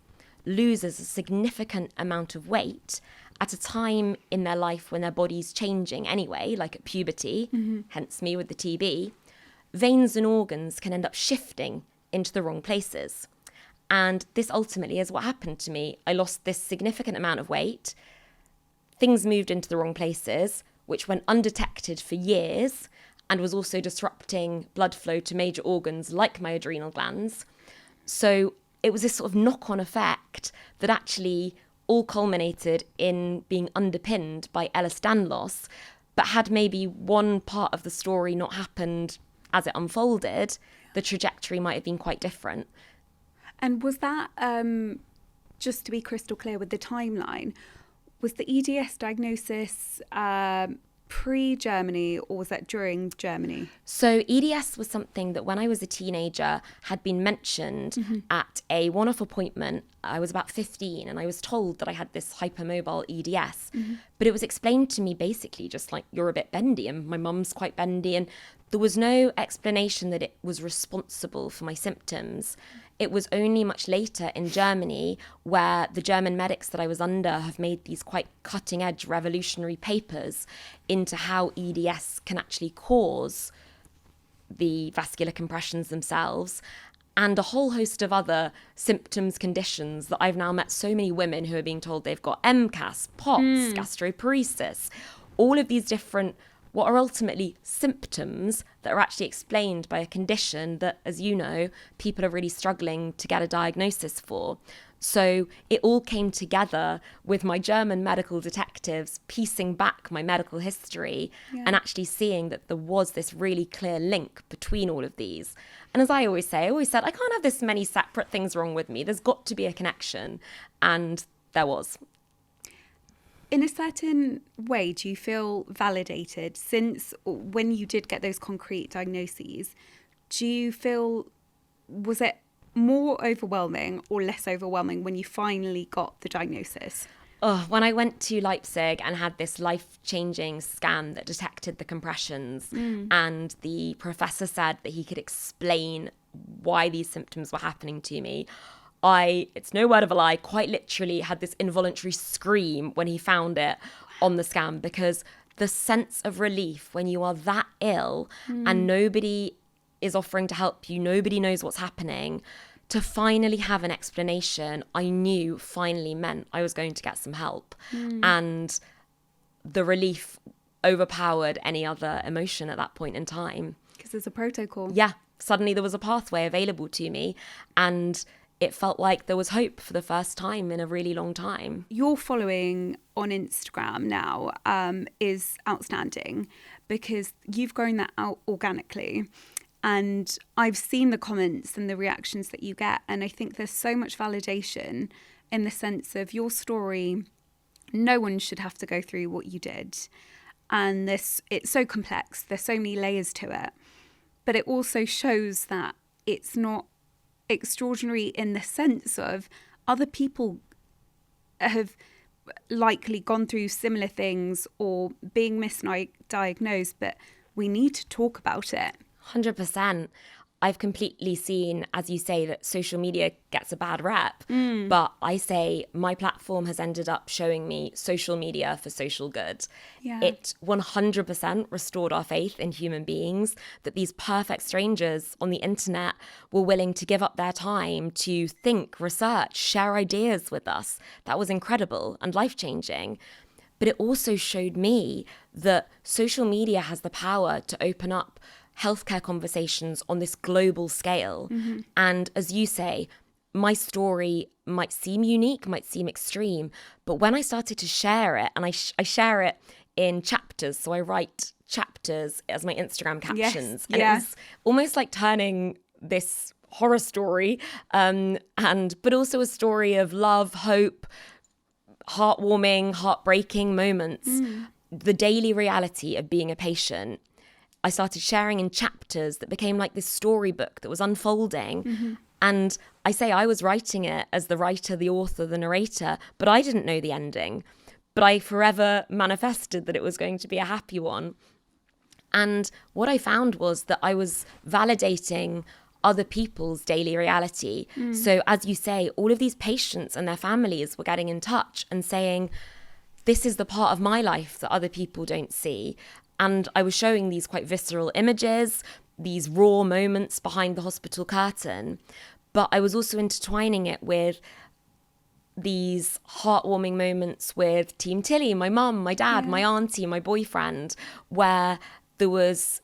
loses a significant amount of weight at a time in their life when their body's changing anyway, like at puberty, hence me with the TB, veins and organs can end up shifting into the wrong places. And this ultimately is what happened to me. I lost this significant amount of weight. Things moved into the wrong places, which went undetected for years and was also disrupting blood flow to major organs like my adrenal glands. So it was this sort of knock-on effect that actually all culminated in being underpinned by Ehlers-Danlos, but had maybe one part of the story not happened as it unfolded, the trajectory might have been quite different. And was that, just to be crystal clear with the timeline, was the EDS diagnosis pre-Germany or was that during Germany? So EDS was something that when I was a teenager had been mentioned at a one-off appointment. I was about 15 and I was told that I had this hypermobile EDS. But it was explained to me basically just like, you're a bit bendy and my mum's quite bendy. And there was no explanation that it was responsible for my symptoms. It was only much later in Germany where the German medics that I was under have made these quite cutting-edge revolutionary papers into how EDS can actually cause the vascular compressions themselves and a whole host of other symptoms, conditions that I've now met so many women who are being told they've got MCAS, POTS, gastroparesis, all of these different what are ultimately symptoms that are actually explained by a condition that, as you know, people are really struggling to get a diagnosis for. So it all came together with my German medical detectives piecing back my medical history and actually seeing that there was this really clear link between all of these. And as I always said, I can't have this many separate things wrong with me. There's got to be a connection. And there was. In a certain way, do you feel validated since when you did get those concrete diagnoses? Do you feel, was it more overwhelming or less overwhelming when you finally got the diagnosis? When I went to Leipzig and had this life-changing scan that detected the compressions and the professor said that he could explain why these symptoms were happening to me, it's no word of a lie, quite literally had this involuntary scream when he found it on the scan, because the sense of relief when you are that ill and nobody is offering to help you, nobody knows what's happening, to finally have an explanation, I knew finally meant I was going to get some help. And the relief overpowered any other emotion at that point in time. Because there's a protocol. Yeah, suddenly there was a pathway available to me, and it felt like there was hope for the first time in a really long time. Your following on Instagram now is outstanding, because you've grown that out organically. And I've seen the comments and the reactions that you get. And I think there's so much validation in the sense of your story. No one should have to go through what you did. And it's so complex. There's so many layers to it. But it also shows that it's not extraordinary in the sense of other people have likely gone through similar things or being misdiagnosed, but we need to talk about it. 100%. I've completely seen, as you say, that social media gets a bad rep. But I say my platform has ended up showing me social media for social good. Yeah. It 100% restored our faith in human beings, that these perfect strangers on the internet were willing to give up their time to think, research, share ideas with us. That was incredible and life-changing. But it also showed me that social media has the power to open up healthcare conversations on this global scale. And as you say, my story might seem unique, might seem extreme, but when I started to share it, and I share it in chapters, so I write chapters as my Instagram captions, and it was almost like turning this horror story, but also a story of love, hope, heartwarming, heartbreaking moments, the daily reality of being a patient. I started sharing in chapters that became like this storybook that was unfolding. And I say I was writing it as the writer, the author, the narrator, but I didn't know the ending. But I forever manifested that it was going to be a happy one. And what I found was that I was validating other people's daily reality. So as you say, all of these patients and their families were getting in touch and saying, this is the part of my life that other people don't see. And I was showing these quite visceral images, these raw moments behind the hospital curtain. But I was also intertwining it with these heartwarming moments with Team Tilly, my mum, my dad, my auntie, my boyfriend, where there was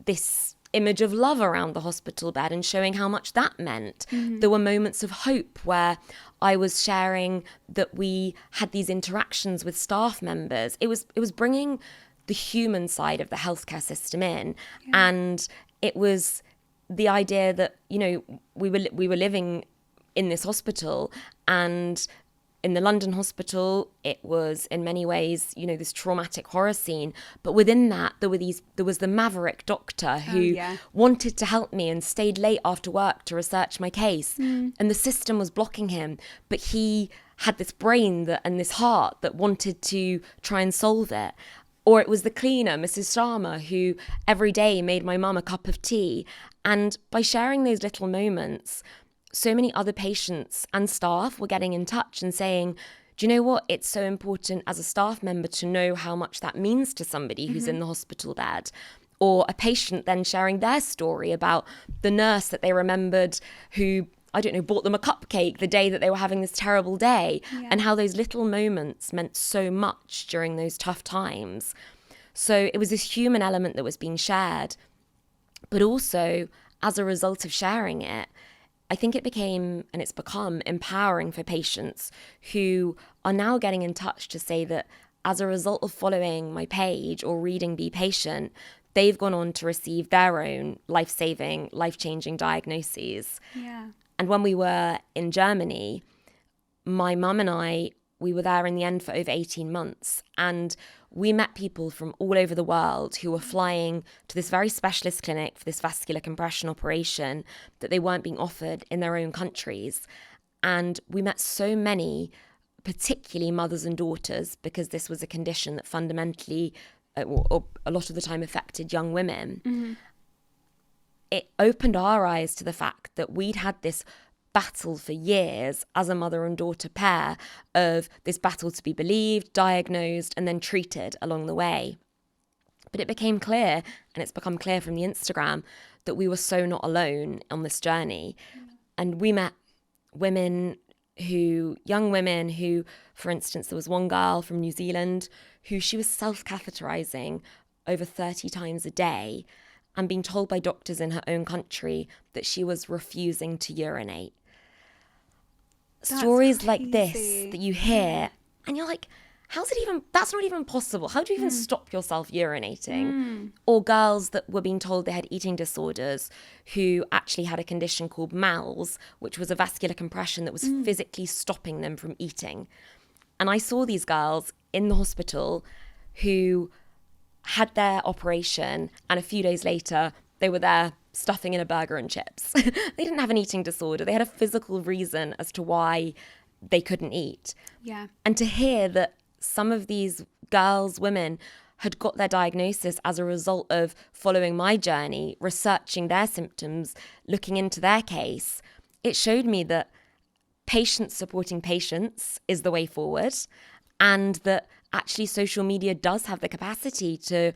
this image of love around the hospital bed and showing how much that meant. There were moments of hope where I was sharing that we had these interactions with staff members. It was bringing the human side of the healthcare system in. And it was the idea that, you know, we were living in this hospital, and in the London hospital, it was in many ways, you know, this traumatic horror scene. But within that, there was the maverick doctor who wanted to help me and stayed late after work to research my case. And the system was blocking him, but he had this brain and this heart that wanted to try and solve it. Or it was the cleaner, Mrs. Sharma, who every day made my mum a cup of tea. And by sharing those little moments, so many other patients and staff were getting in touch and saying, do you know what? It's so important as a staff member to know how much that means to somebody who's in the hospital bed. Or a patient then sharing their story about the nurse that they remembered who, I don't know, bought them a cupcake the day that they were having this terrible day, and how those little moments meant so much during those tough times. So it was this human element that was being shared. But also, as a result of sharing it, I think it became, and it's become, empowering for patients who are now getting in touch to say that as a result of following my page or reading Be Patient, they've gone on to receive their own life-saving, life-changing diagnoses. And when we were in Germany, my mum and we were there in the end for over 18 months. And we met people from all over the world who were flying to this very specialist clinic for this vascular compression operation that they weren't being offered in their own countries. And we met so many, particularly mothers and daughters, because this was a condition that fundamentally, or a lot of the time, affected young women. it opened our eyes to the fact that we'd had this battle for years as a mother and daughter pair, of this battle to be believed, diagnosed, and then treated along the way. But it became clear, and it's become clear from the Instagram, that we were so not alone on this journey. And we met young women who, for instance, there was one girl from New Zealand who she was self-catheterizing over 30 times a day and being told by doctors in her own country that she was refusing to urinate. Stories like this that you hear and you're like, that's not even possible. How do you even stop yourself urinating? Or girls that were being told they had eating disorders who actually had a condition called MALS, which was a vascular compression that was physically stopping them from eating. And I saw these girls in the hospital who had their operation, and a few days later, they were there stuffing in a burger and chips. They didn't have an eating disorder. They had a physical reason as to why they couldn't eat. Yeah. And to hear that some of these girls, women, had got their diagnosis as a result of following my journey, researching their symptoms, looking into their case, it showed me that patients supporting patients is the way forward, and that actually social media does have the capacity to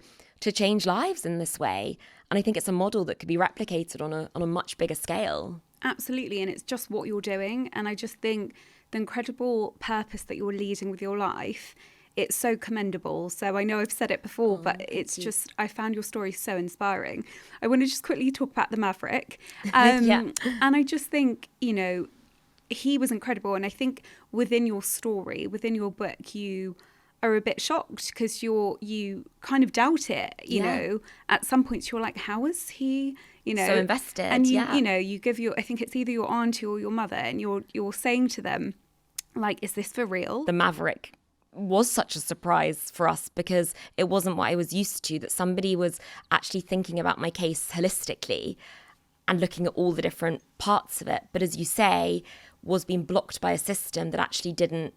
change lives in this way. And I think it's a model that could be replicated on a much bigger scale. Absolutely. And it's just what you're doing. And I just think the incredible purpose that you're leading with your life, it's so commendable. So I know I've said it before, but it's just, I found your story so inspiring. I want to just quickly talk about the Maverick. And I just think, he was incredible. And I think within your story, within your book, you are a bit shocked because you kind of doubt it, you know. At some points you're like, how is he, so invested? And you give I think it's either your auntie or your mother, and you're saying to them, like, is this for real? The Maverick was such a surprise for us because it wasn't what I was used to, that somebody was actually thinking about my case holistically and looking at all the different parts of it. But as you say, was being blocked by a system that actually didn't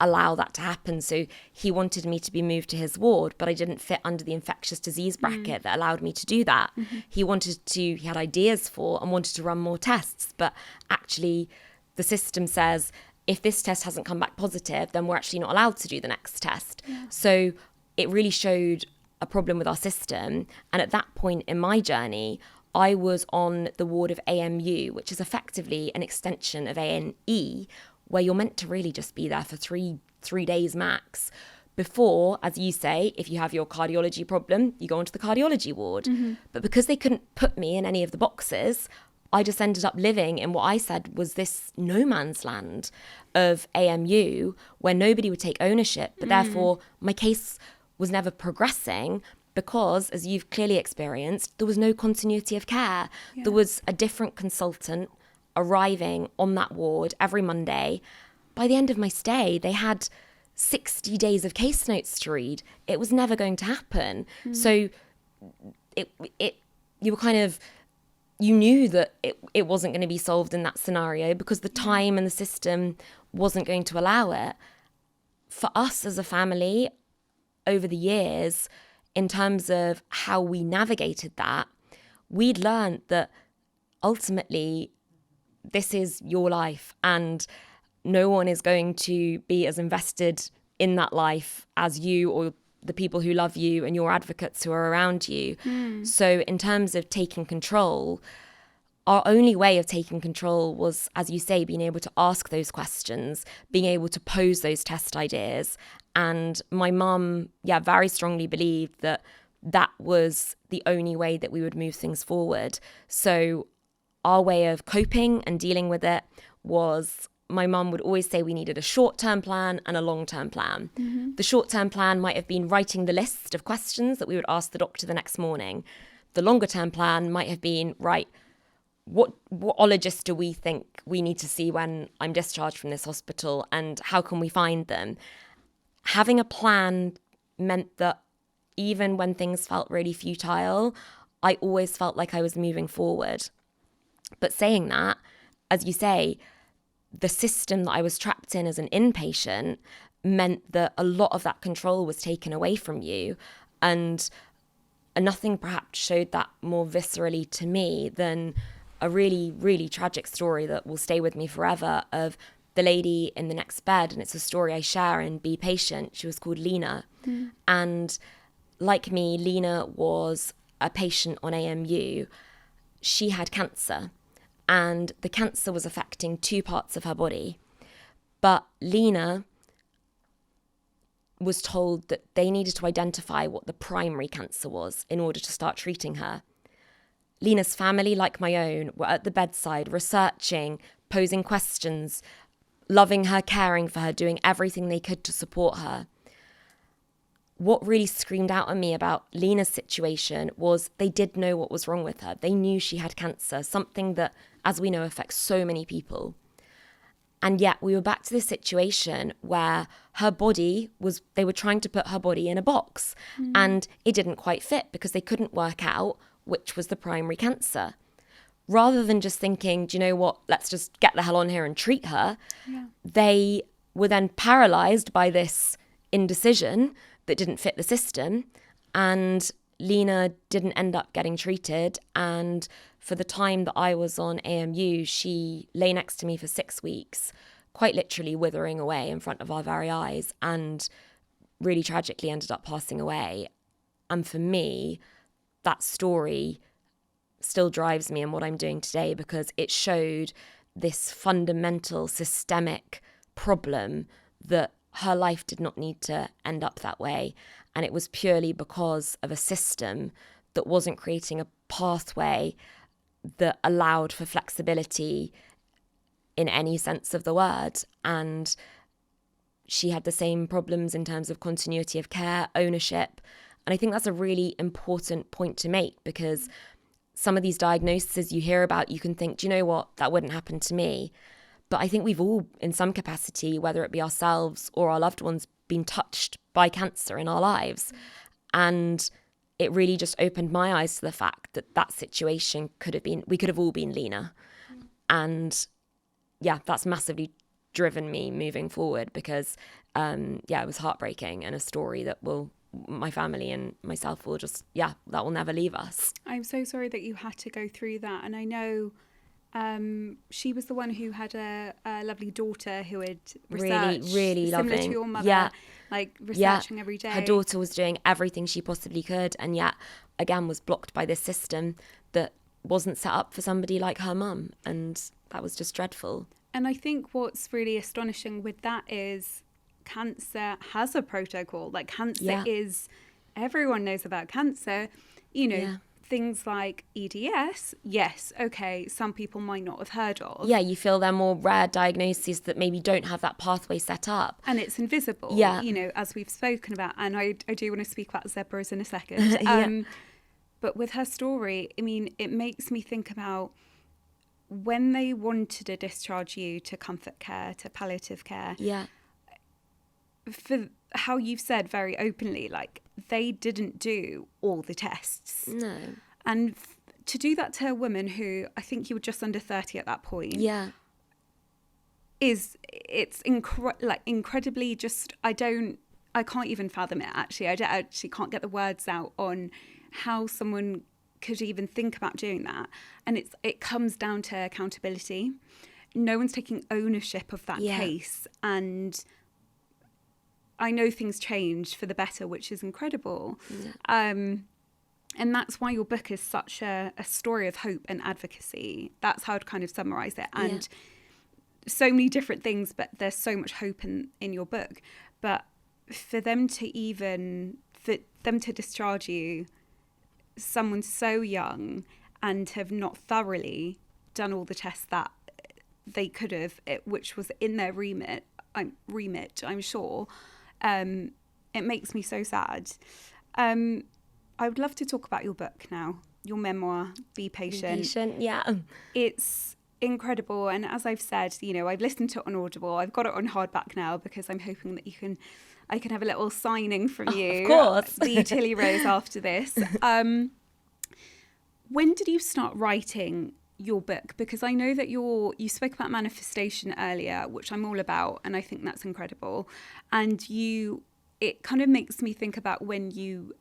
allow that to happen. So he wanted me to be moved to his ward, but I didn't fit under the infectious disease bracket that allowed me to do that. He had ideas for and wanted to run more tests, but actually the system says, if this test hasn't come back positive, then we're actually not allowed to do the next test. So it really showed a problem with our system. And at that point in my journey, I was on the ward of AMU, which is effectively an extension of ANE, where you're meant to really just be there for three days max. Before, as you say, if you have your cardiology problem, you go onto the cardiology ward. But because they couldn't put me in any of the boxes, I just ended up living in what I said was this no man's land of AMU, where nobody would take ownership, but therefore my case was never progressing because, as you've clearly experienced, there was no continuity of care. There was a different consultant arriving on that ward every Monday. By the end of my stay, they had 60 days of case notes to read. It was never going to happen. So you knew that it wasn't going to be solved in that scenario because the time and the system wasn't going to allow it. For us as a family, over the years, in terms of how we navigated that, we'd learned that ultimately this is your life and no one is going to be as invested in that life as you or the people who love you and your advocates who are around you. So in terms of taking control, our only way of taking control was, as you say, being able to ask those questions, being able to pose those test ideas. And my mum, very strongly believed that that was the only way that we would move things forward. So our way of coping and dealing with it was, my mum would always say we needed a short-term plan and a long-term plan. The short-term plan might have been writing the list of questions that we would ask the doctor the next morning. The longer-term plan might have been, right, what ologist do we think we need to see when I'm discharged from this hospital, and how can we find them? Having a plan meant that even when things felt really futile, I always felt like I was moving forward. But saying that, as you say, the system that I was trapped in as an inpatient meant that a lot of that control was taken away from you. And And nothing perhaps showed that more viscerally to me than a really, really tragic story that will stay with me forever of the lady in the next bed. And it's a story I share in Be Patient. She was called Lena. And like me, Lena was a patient on AMU. She had cancer, and the cancer was affecting 2 parts of her body. But Lena was told that they needed to identify what the primary cancer was in order to start treating her. Lena's family, like my own, were at the bedside researching, posing questions, loving her, caring for her, doing everything they could to support her. What really screamed out at me about Lena's situation was they did know what was wrong with her. They knew she had cancer, something that, as we know, affects so many people. And yet we were back to this situation where her body was, they were trying to put her body in a box, and it didn't quite fit because they couldn't work out which was the primary cancer. Rather than just thinking, do you know what, let's just get the hell on here and treat her, they were then paralysed by this indecision that didn't fit the system, and Lena didn't end up getting treated. And for the time that I was on AMU, she lay next to me for 6 weeks, quite literally withering away in front of our very eyes, and really tragically ended up passing away. And for me, that story still drives me in what I'm doing today, because it showed this fundamental systemic problem that her life did not need to end up that way. And it was purely because of a system that wasn't creating a pathway that allowed for flexibility in any sense of the word. And she had the same problems in terms of continuity of care, ownership. And I think that's a really important point to make, because some of these diagnoses you hear about, you can think, do you know what, that wouldn't happen to me. But I think we've all, in some capacity, whether it be ourselves or our loved ones, been touched by cancer in our lives. And it really just opened my eyes to the fact that that situation could have been, we could have all been Lena. And yeah, that's massively driven me moving forward, because it was heartbreaking, and a story that will, my family and myself will just, that will never leave us. I'm so sorry that you had to go through that. And I know she was the one who had a lovely daughter who had researched, really similar loving to your mother, like researching every day. Her daughter was doing everything she possibly could, and yet again was blocked by this system that wasn't set up for somebody like her mum, and that was just dreadful. And I think what's really astonishing with that is cancer has a protocol. Like cancer is, everyone knows about cancer, things like EDS, yes, okay, some people might not have heard of. Yeah, you feel they're more rare diagnoses that maybe don't have that pathway set up. And it's invisible, as we've spoken about. And I do want to speak about zebras in a second. But with her story, I mean, it makes me think about when they wanted to discharge you to comfort care, to palliative care. Yeah. For how you've said very openly, like, they didn't do all the tests. No. And to do that to a woman who, I think you were just under 30 at that point. Yeah. It's incredibly just, I can't even fathom it, actually. I actually can't get the words out on how someone could even think about doing that. And it comes down to accountability. No one's taking ownership of that case. And I know things change for the better, which is incredible. Yeah. And that's why your book is such a story of hope and advocacy. That's how I'd kind of summarize it. And so many different things, but there's so much hope in your book. But for them to discharge you, someone so young, and have not thoroughly done all the tests that they could have, which was in their remit, I'm sure. It makes me so sad. I would love to talk about your book now, your memoir, Be Patient. Be Patient, yeah. It's incredible. And as I've said, I've listened to it on Audible. I've got it on hardback now, because I'm hoping that I can have a little signing from you. Of course. The Tilly Rose after this. When did you start writing your book? Because I know that you spoke about manifestation earlier, which I'm all about, and I think that's incredible. And it kind of makes me think about when you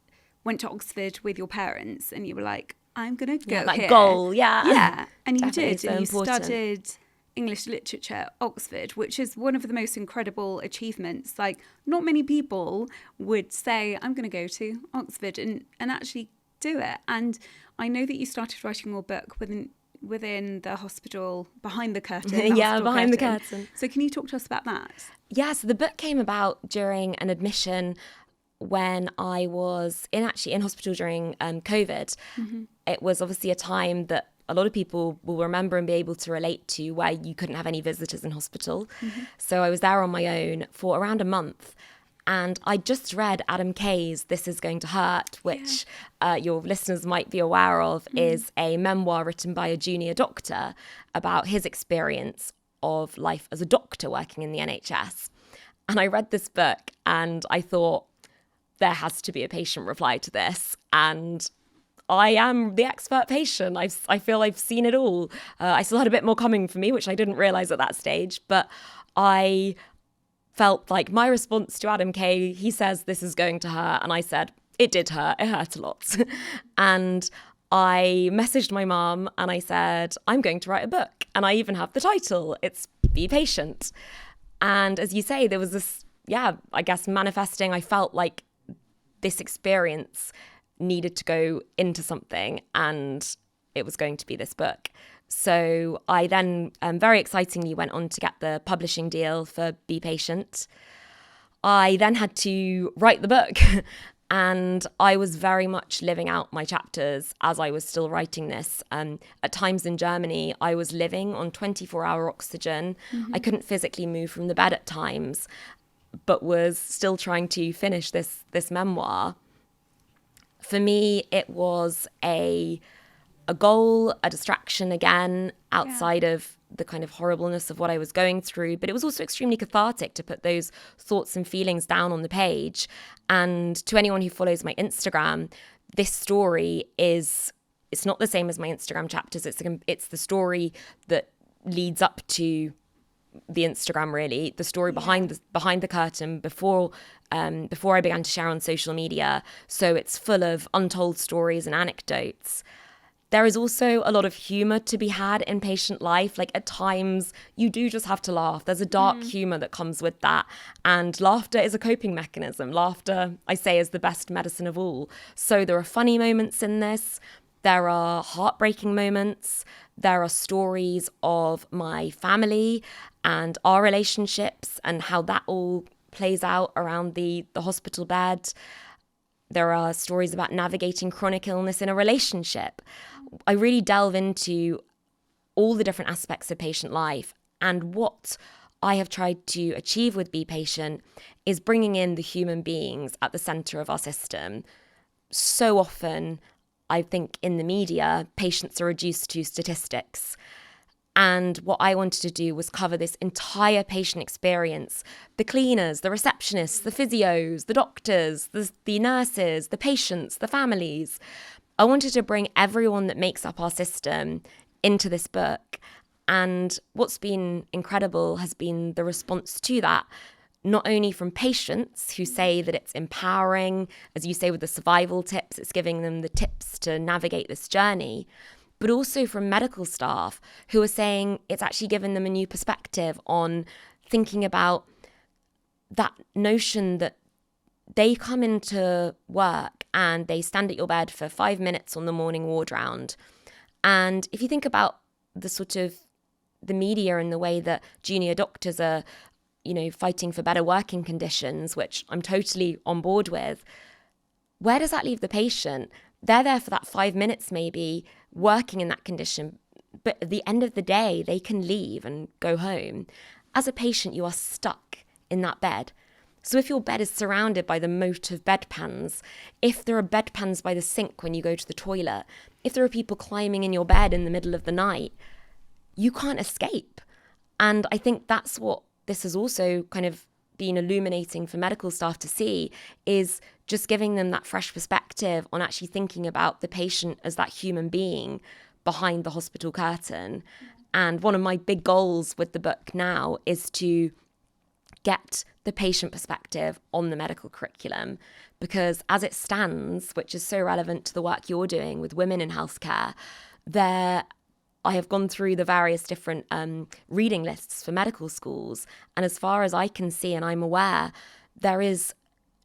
went to Oxford with your parents and you were like, I'm going to go that here. goal, yeah. Yeah, and you Definitely did. so And you important. studied English literature at Oxford, which is one of the most incredible achievements. Like, not many people would say, I'm going to go to Oxford and actually do it. And I know that you started writing your book within the hospital, behind the curtain. Yeah, behind the curtain. So can you talk to us about that? Yeah, so the book came about during an admission when I was in hospital during COVID. It was obviously a time that a lot of people will remember and be able to relate to, where you couldn't have any visitors in hospital. So I was there on my own for around a month. And I just read Adam Kay's This Is Going to Hurt, which your listeners might be aware of, is a memoir written by a junior doctor about his experience of life as a doctor working in the NHS. And I read this book and I thought, there has to be a patient reply to this. And I am the expert patient. I feel I've seen it all. I still had a bit more coming for me, which I didn't realise at that stage. But I felt like my response to Adam Kay, he says, this is going to hurt. And I said, it did hurt. It hurt a lot. And I messaged my mum and I said, I'm going to write a book. And I even have the title. It's Be Patient. And as you say, there was this, I guess manifesting. I felt like this experience needed to go into something and it was going to be this book. So I then very excitingly went on to get the publishing deal for Be Patient. I then had to write the book and I was very much living out my chapters as I was still writing this. At times in Germany, I was living on 24-hour oxygen. I couldn't physically move from the bed at times, but was still trying to finish this memoir. For me, it was a goal, a distraction again, outside of the kind of horribleness of what I was going through. But it was also extremely cathartic to put those thoughts and feelings down on the page. And to anyone who follows my Instagram, this story it's not the same as my Instagram chapters. It's the story that leads up to the Instagram, really, the story behind the curtain before I began to share on social media. So it's full of untold stories and anecdotes. There is also a lot of humour to be had in patient life. Like at times you do just have to laugh. There's a dark humour that comes with that. And laughter is a coping mechanism. Laughter, I say, is the best medicine of all. So there are funny moments in this. There are heartbreaking moments. There are stories of my family and our relationships and how that all plays out around the hospital bed. There are stories about navigating chronic illness in a relationship. I really delve into all the different aspects of patient life. And what I have tried to achieve with Be Patient is bringing in the human beings at the centre of our system. So often, I think in the media, patients are reduced to statistics. And what I wanted to do was cover this entire patient experience. The cleaners, the receptionists, the physios, the doctors, the nurses, the patients, the families. I wanted to bring everyone that makes up our system into this book. And what's been incredible has been the response to that, not only from patients who say that it's empowering, as you say with the survival tips, it's giving them the tips to navigate this journey, but also from medical staff who are saying it's actually given them a new perspective on thinking about that notion that they come into work and they stand at your bed for 5 minutes on the morning ward round. And if you think about the sort of the media and the way that junior doctors are, fighting for better working conditions, which I'm totally on board with, where does that leave the patient? They're there for that 5 minutes maybe, working in that condition, but at the end of the day, they can leave and go home. As a patient, you are stuck in that bed. So if your bed is surrounded by the moat of bedpans, if there are bedpans by the sink when you go to the toilet, if there are people climbing in your bed in the middle of the night, you can't escape. And I think that's what this has also kind of been illuminating for medical staff to see, is just giving them that fresh perspective on actually thinking about the patient as that human being behind the hospital curtain. And one of my big goals with the book now is to get the patient perspective on the medical curriculum, because as it stands, which is so relevant to the work you're doing with women in healthcare, I have gone through the various different reading lists for medical schools, and as far as I can see and I'm aware, there is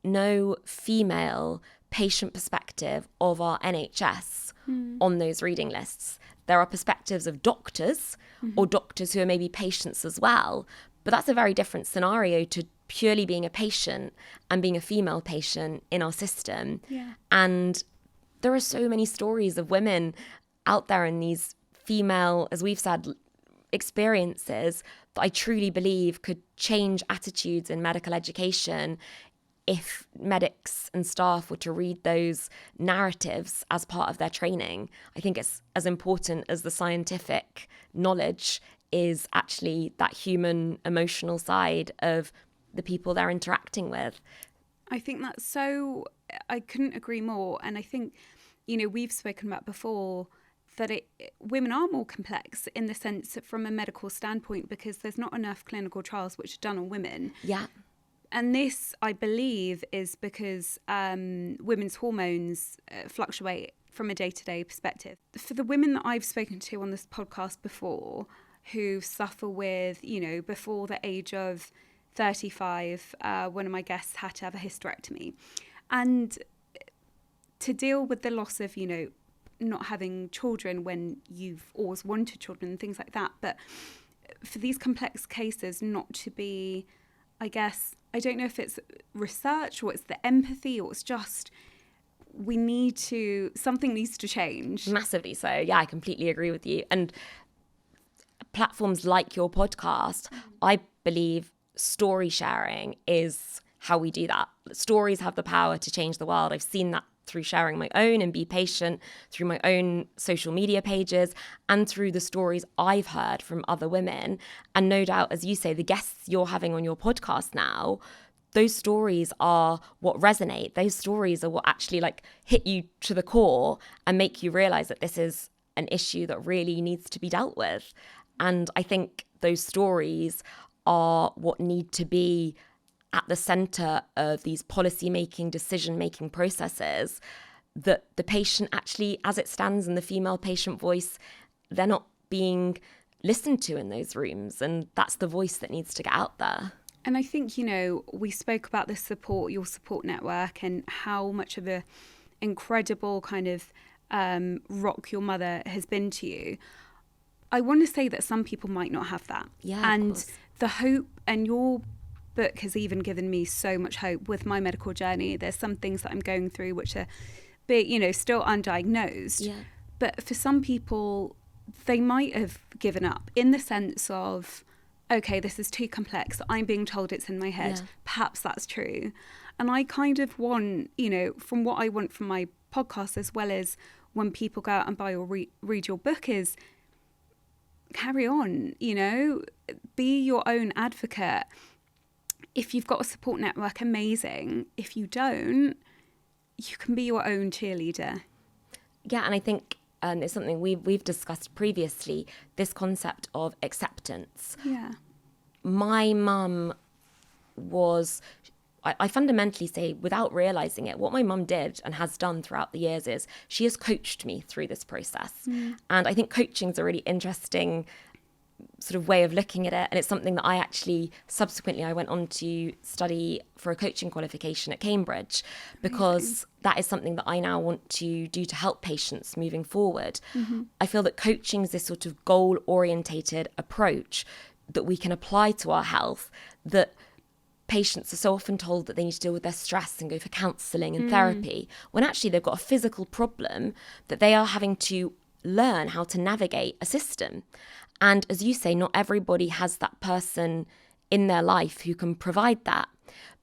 no female patient perspective of our NHS on those reading lists. There are perspectives of doctors or doctors who are maybe patients as well, but that's a very different scenario to purely being a patient and being a female patient in our system. Yeah. And there are so many stories of women out there in these female, as we've said, experiences that I truly believe could change attitudes in medical education if medics and staff were to read those narratives as part of their training. I think it's as important as the scientific knowledge is actually that human emotional side of the people they're interacting with. I think that's I couldn't agree more. And I think, we've spoken about before that women are more complex in the sense from a medical standpoint, because there's not enough clinical trials which are done on women. Yeah. And this, I believe, is because women's hormones fluctuate from a day-to-day perspective. For the women that I've spoken to on this podcast before who suffer with, before the age of 35, one of my guests had to have a hysterectomy. And to deal with the loss of, not having children when you've always wanted children and things like that. But for these complex cases not to be, I guess, I don't know if it's research or it's the empathy or it's just something needs to change. Massively so. Yeah, I completely agree with you. And platforms like your podcast, I believe story sharing is how we do that. Stories have the power to change the world. I've seen that through sharing my own and Be Patient, through my own social media pages, and through the stories I've heard from other women. And no doubt, as you say, the guests you're having on your podcast now, those stories are what resonate. Those stories are what actually hit you to the core and make you realize that this is an issue that really needs to be dealt with. And I think those stories are what need to be at the centre of these policy-making, decision-making processes, that the patient actually, as it stands in the female patient voice, they're not being listened to in those rooms. And that's the voice that needs to get out there. And I think, we spoke about your support network, and how much of a incredible kind of rock your mother has been to you. I want to say that some people might not have that. Yeah, and the hope, and your book has even given me so much hope with my medical journey. There's some things that I'm going through which are still undiagnosed. Yeah. But for some people, they might have given up in the sense of, okay, this is too complex. I'm being told it's in my head. Yeah. Perhaps that's true. And I kind of want, from what I want from my podcast, as well as when people go out and buy or read your book, is carry on, be your own advocate. If you've got a support network, amazing. If you don't, you can be your own cheerleader. Yeah, and I think it's something we've discussed previously, this concept of acceptance. Yeah. My mum was, I fundamentally say, without realising it, what my mum did and has done throughout the years is she has coached me through this process. And I think coaching is a really interesting sort of way of looking at it, and it's something that I actually subsequently I went on to study for a coaching qualification at Cambridge, because that is something that I now want to do to help patients moving forward. I feel that coaching is this sort of goal orientated approach that we can apply to our health, that patients are so often told that they need to deal with their stress and go for counselling and therapy, when actually they've got a physical problem that they are having to learn how to navigate a system. And as you say, not everybody has that person in their life who can provide that.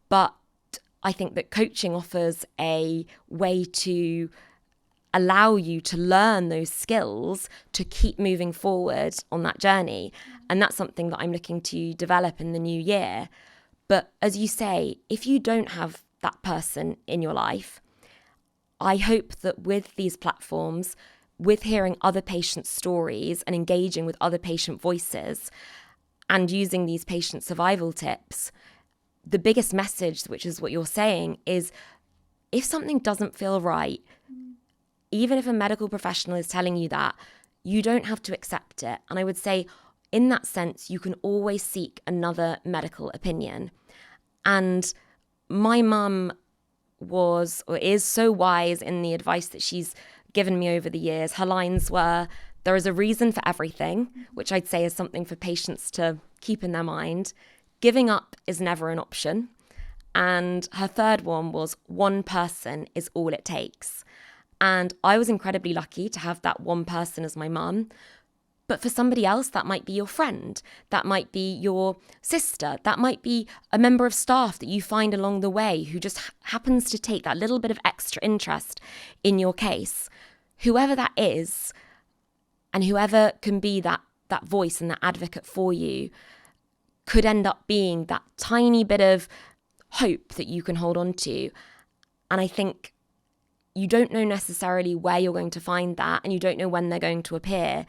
But I think that coaching offers a way to allow you to learn those skills to keep moving forward on that journey. And that's something that I'm looking to develop in the new year. But as you say, if you don't have that person in your life, I hope that with these platforms, with hearing other patients' stories and engaging with other patient voices and using these patient survival tips, the biggest message, which is what you're saying, is if something doesn't feel right, even if a medical professional is telling you that, you don't have to accept it. And I would say, in that sense, you can always seek another medical opinion. And my mum was, or is, so wise in the advice that she's given me over the years. Her lines were, there is a reason for everything, which I'd say is something for patients to keep in their mind. Giving up is never an option. And her third one was, one person is all it takes. And I was incredibly lucky to have that one person as my mum. But for somebody else, that might be your friend, that might be your sister, that might be a member of staff that you find along the way who just happens to take that little bit of extra interest in your case. Whoever that is, and whoever can be that voice and that advocate for you, could end up being that tiny bit of hope that you can hold on to. And I think you don't know necessarily where you're going to find that, and you don't know when they're going to appear.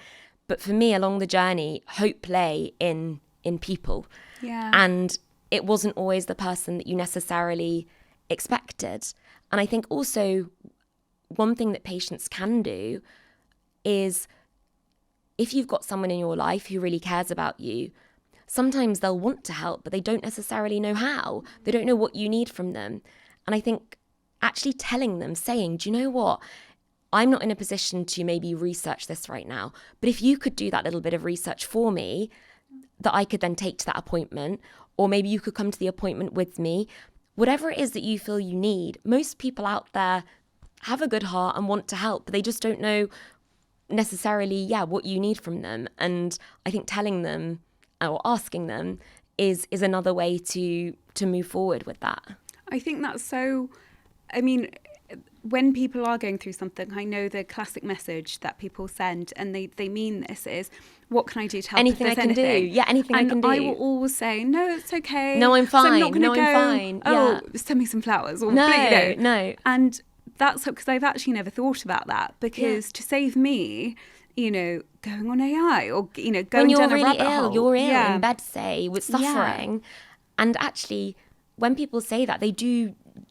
But for me, along the journey, hope lay in people. Yeah. And it wasn't always the person that you necessarily expected. And I think also one thing that patients can do is, if you've got someone in your life who really cares about you, sometimes they'll want to help, but they don't necessarily know how. They don't know what you need from them. And I think actually telling them, saying, do you know what? I'm not in a position to maybe research this right now, but if you could do that little bit of research for me that I could then take to that appointment, or maybe you could come to the appointment with me, whatever it is that you feel you need. Most people out there have a good heart and want to help, but they just don't know necessarily, what you need from them. And I think telling them or asking them is another way to move forward with that. I think that's so, when people are going through something, I know the classic message that people send, and they mean this, is, what can I do to help? Anything I can do. Yeah, anything I can do. I will always say, no, it's okay. No, I'm fine. So I'm not going to go, I'm fine. oh, send me some flowers. Or, No. And that's because I've actually never thought about that, because to save me, going on AI or, going when you're down really a rabbit ill, hole. you're ill in bed, say, with suffering. And actually, when people say that,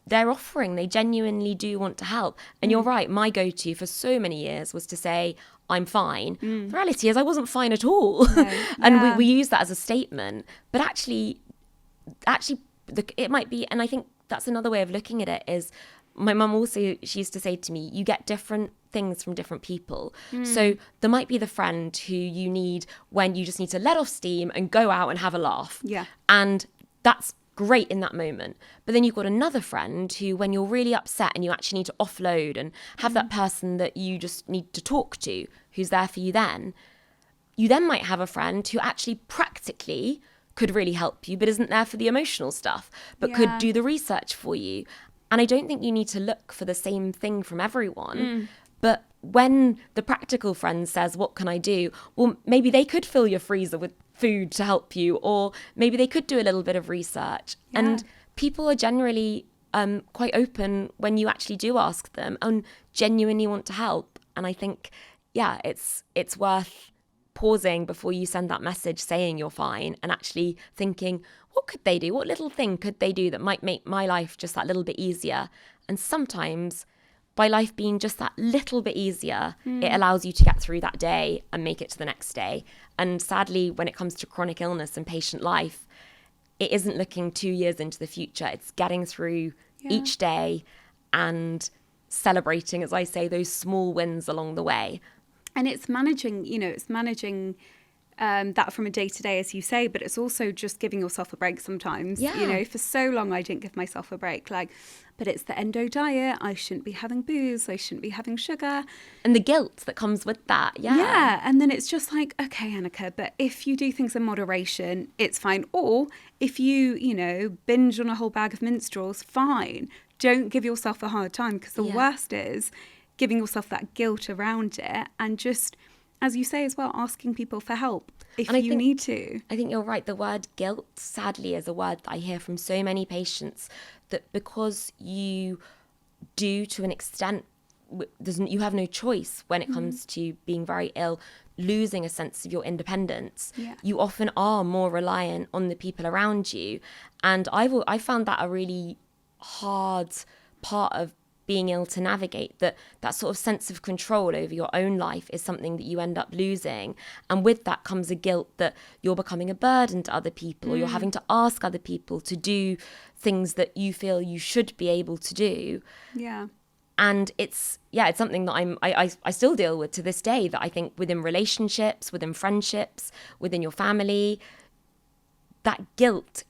they're offering, they genuinely do want to help. And you're right, my go-to for so many years was to say, I'm fine. The reality is I wasn't fine at all. No. And we use that as a statement. But actually, it might be, and I think that's another way of looking at it, is my mum also, she used to say to me, you get different things from different people. So there might be the friend who you need when you just need to let off steam and go out and have a laugh. Yeah. And that's great in that moment. But then you've got another friend who, when you're really upset and you actually need to offload and have that person that you just need to talk to, who's there for you then, you then might have a friend who actually practically could really help you, but isn't there for the emotional stuff, but could do the research for you. And I don't think you need to look for the same thing from everyone. But when the practical friend says, what can I do? Well, maybe they could fill your freezer with food to help you, or maybe they could do a little bit of research. And people are generally quite open when you actually do ask them and genuinely want to help. And I think, it's worth pausing before you send that message saying you're fine, and actually thinking, what could they do? What little thing could they do that might make my life just that little bit easier? And sometimes by life being just that little bit easier, it allows you to get through that day and make it to the next day. And sadly, when it comes to chronic illness and patient life, it isn't looking 2 years into the future. It's getting through each day and celebrating, as I say, those small wins along the way. And it's managing, that from a day-to-day, as you say, but it's also just giving yourself a break sometimes. For so long I didn't give myself a break, but it's the endo diet, I shouldn't be having booze, I shouldn't be having sugar. And the guilt that comes with that, and then it's just like, okay, Aneka, but if you do things in moderation, it's fine. Or if you, binge on a whole bag of minstrels, fine. Don't give yourself a hard time, because the worst is giving yourself that guilt around it, and just, as you say as well, asking people for help if you need to. I think you're right. The word guilt, sadly, is a word that I hear from so many patients, that because you do, to an extent, you have no choice when it comes to being very ill, losing a sense of your independence. You often are more reliant on the people around you. And I found that a really hard part of being ill to navigate, that sort of sense of control over your own life is something that you end up losing. And with that comes a guilt that you're becoming a burden to other people, or you're having to ask other people to do things that you feel you should be able to do. And it's something that I still deal with to this day, that I think within relationships, within friendships, within your family, that guilt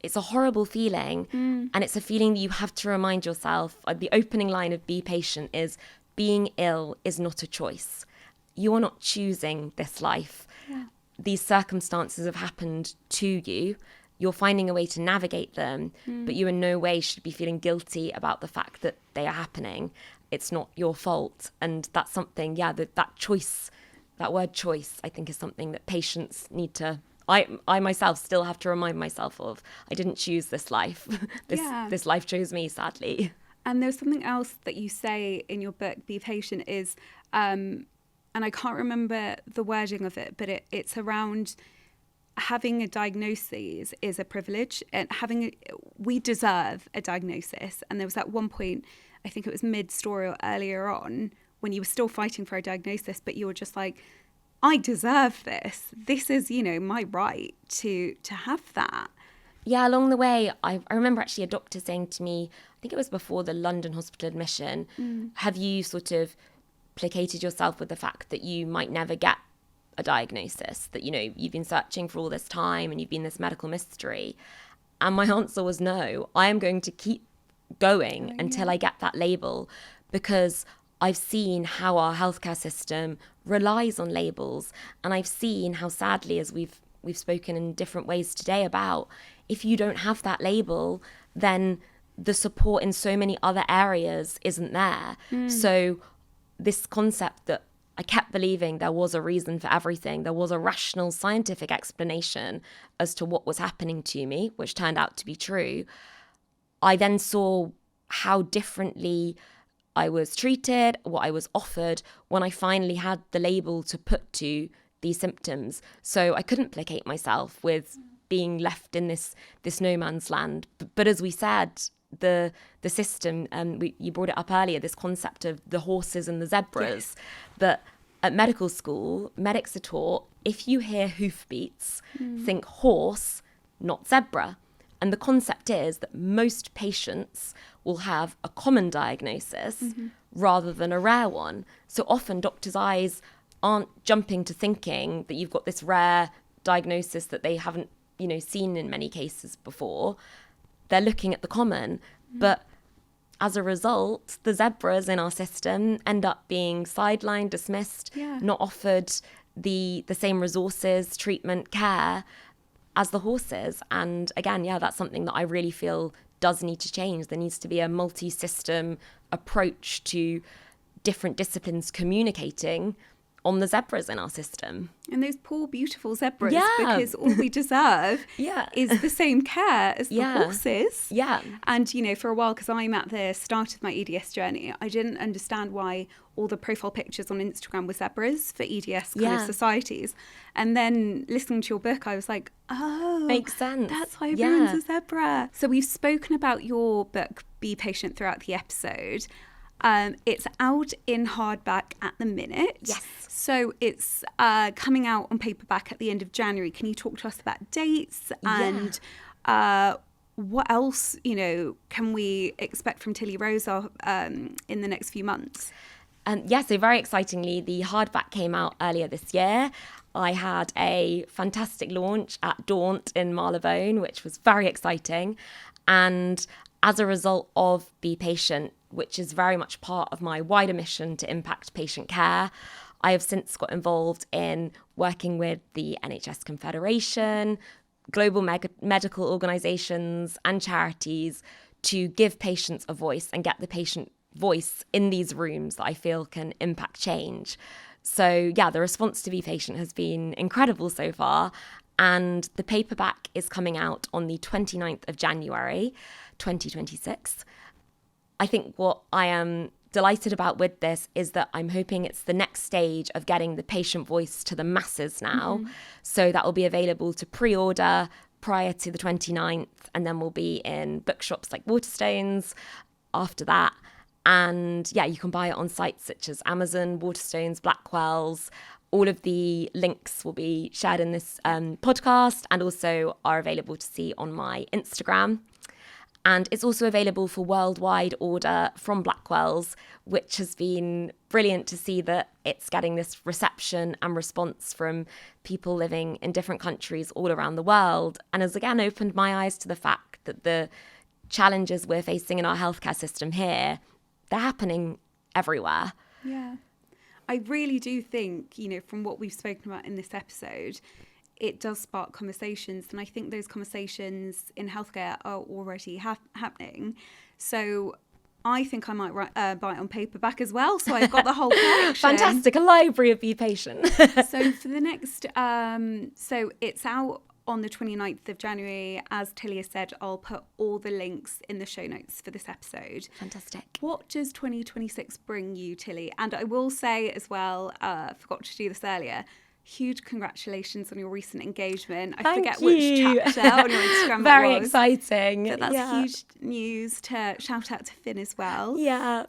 it's a horrible feeling. And it's a feeling that you have to remind yourself. The opening line of Be Patient is, being ill is not a choice. You are not choosing this life. These circumstances have happened to you. You're finding a way to navigate them, but you in no way should be feeling guilty about the fact that they are happening. It's not your fault. And that's something, that choice, that word choice, I think is something that patients need to, I myself still have to remind myself of. I didn't choose this life. This life chose me, sadly. And there's something else that you say in your book, Be Patient, is, and I can't remember the wording of it, but it's around having a diagnosis is a privilege, and we deserve a diagnosis. And there was at one point, I think it was mid-story or earlier on, when you were still fighting for a diagnosis, but you were just like, I deserve this. This is, my right to have that. Yeah, along the way, I remember actually a doctor saying to me, I think it was before the London hospital admission, have you sort of placated yourself with the fact that you might never get a diagnosis, that, you've been searching for all this time and you've been this medical mystery? And my answer was no. I am going to keep going until I get that label, because I've seen how our healthcare system relies on labels, and I've seen how, sadly, as we've spoken in different ways today about, if you don't have that label, then the support in so many other areas isn't there. So this concept that I kept believing there was a reason for everything, there was a rational scientific explanation as to what was happening to me, which turned out to be true, I then saw how differently I was treated, what I was offered when I finally had the label to put to these symptoms. So I couldn't placate myself with being left in this no man's land. But as we said, the system, you brought it up earlier, this concept of the horses and the zebras, that at medical school, medics are taught, if you hear hoofbeats, think horse, not zebra. And the concept is that most patients will have a common diagnosis rather than a rare one. So often doctors' eyes aren't jumping to thinking that you've got this rare diagnosis that they haven't, seen in many cases before. They're looking at the common. But as a result, the zebras in our system end up being sidelined, dismissed, not offered the same resources, treatment, care as the horses. And again, that's something that I really feel does need to change. There needs to be a multi-system approach to different disciplines communicating on the zebras in our system. And those poor, beautiful zebras, because all we deserve is the same care as the horses. And, for a while, because I'm at the start of my EDS journey, I didn't understand why all the profile pictures on Instagram were zebras for EDS kind of societies. And then listening to your book, I was like, oh, makes sense. That's why everyone's a zebra. So we've spoken about your book, Be Patient, throughout the episode. It's out in hardback at the minute. Yes. So it's coming out on paperback at the end of January. Can you talk to us about dates and what else, can we expect from Tilly Rose in the next few months? So very excitingly, the hardback came out earlier this year. I had a fantastic launch at Daunt in Marylebone, which was very exciting. And as a result of Be Patient, which is very much part of my wider mission to impact patient care, I have since got involved in working with the NHS Confederation, global medical organisations and charities to give patients a voice and get the patient voice in these rooms that I feel can impact change. So the response to Be Patient has been incredible so far. And the paperback is coming out on the 29th of January, 2026. I think what I am delighted about with this is that I'm hoping it's the next stage of getting the patient voice to the masses now. So that will be available to pre-order prior to the 29th, and then we'll be in bookshops like Waterstones after that. And yeah, you can buy it on sites such as Amazon, Waterstones, Blackwell's. All of the links will be shared in this podcast and also are available to see on my Instagram. And it's also available for worldwide order from Blackwell's, which has been brilliant to see that it's getting this reception and response from people living in different countries all around the world. And has again opened my eyes to the fact that the challenges we're facing in our healthcare system here, they're happening everywhere. Yeah. I really do think, you know, from what we've spoken about in this episode, it does spark conversations. And I think those conversations in healthcare are already happening. So I think I might buy it on paperback as well. So I've got the whole collection. Fantastic. A library of Be Patient. So for the next, so it's out on the 29th of January. As Tilly has said, I'll put all the links in the show notes for this episode. Fantastic. What does 2026 bring you, Tilly? And I will say as well, forgot to do this earlier, huge congratulations on your recent engagement. I forget which chapter on your Instagram Very it was. exciting. So that's huge news to shout out to Finn as well. Yeah.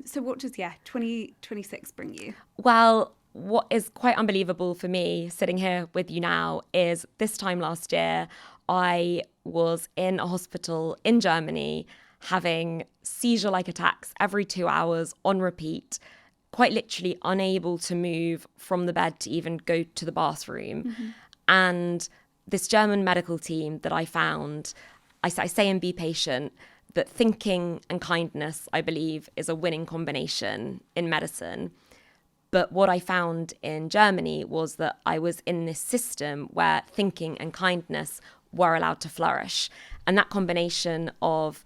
So what does 2026 bring you? Well, what is quite unbelievable for me sitting here with you now is this time last year, I was in a hospital in Germany having seizure-like attacks every 2 hours on repeat, quite literally unable to move from the bed to even go to the bathroom. And this German medical team that I found, I say in Be Patient, that thinking and kindness, I believe, is a winning combination in medicine. But what I found in Germany was that I was in this system where thinking and kindness were allowed to flourish. And that combination of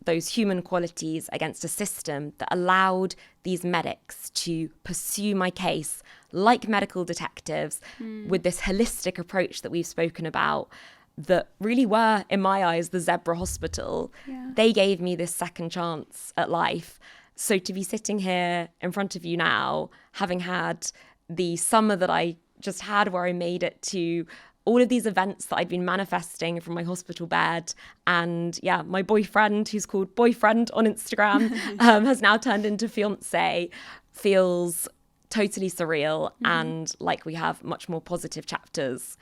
those human qualities against a system that allowed these medics to pursue my case like medical detectives with this holistic approach that we've spoken about, that really were, in my eyes, the Zebra Hospital. Yeah. They gave me this second chance at life. So to be sitting here in front of you now, having had the summer that I just had where I made it to all of these events that I'd been manifesting from my hospital bed, and yeah, my boyfriend, who's called Boyfriend on Instagram, has now turned into fiance, feels totally surreal and like we have much more positive chapters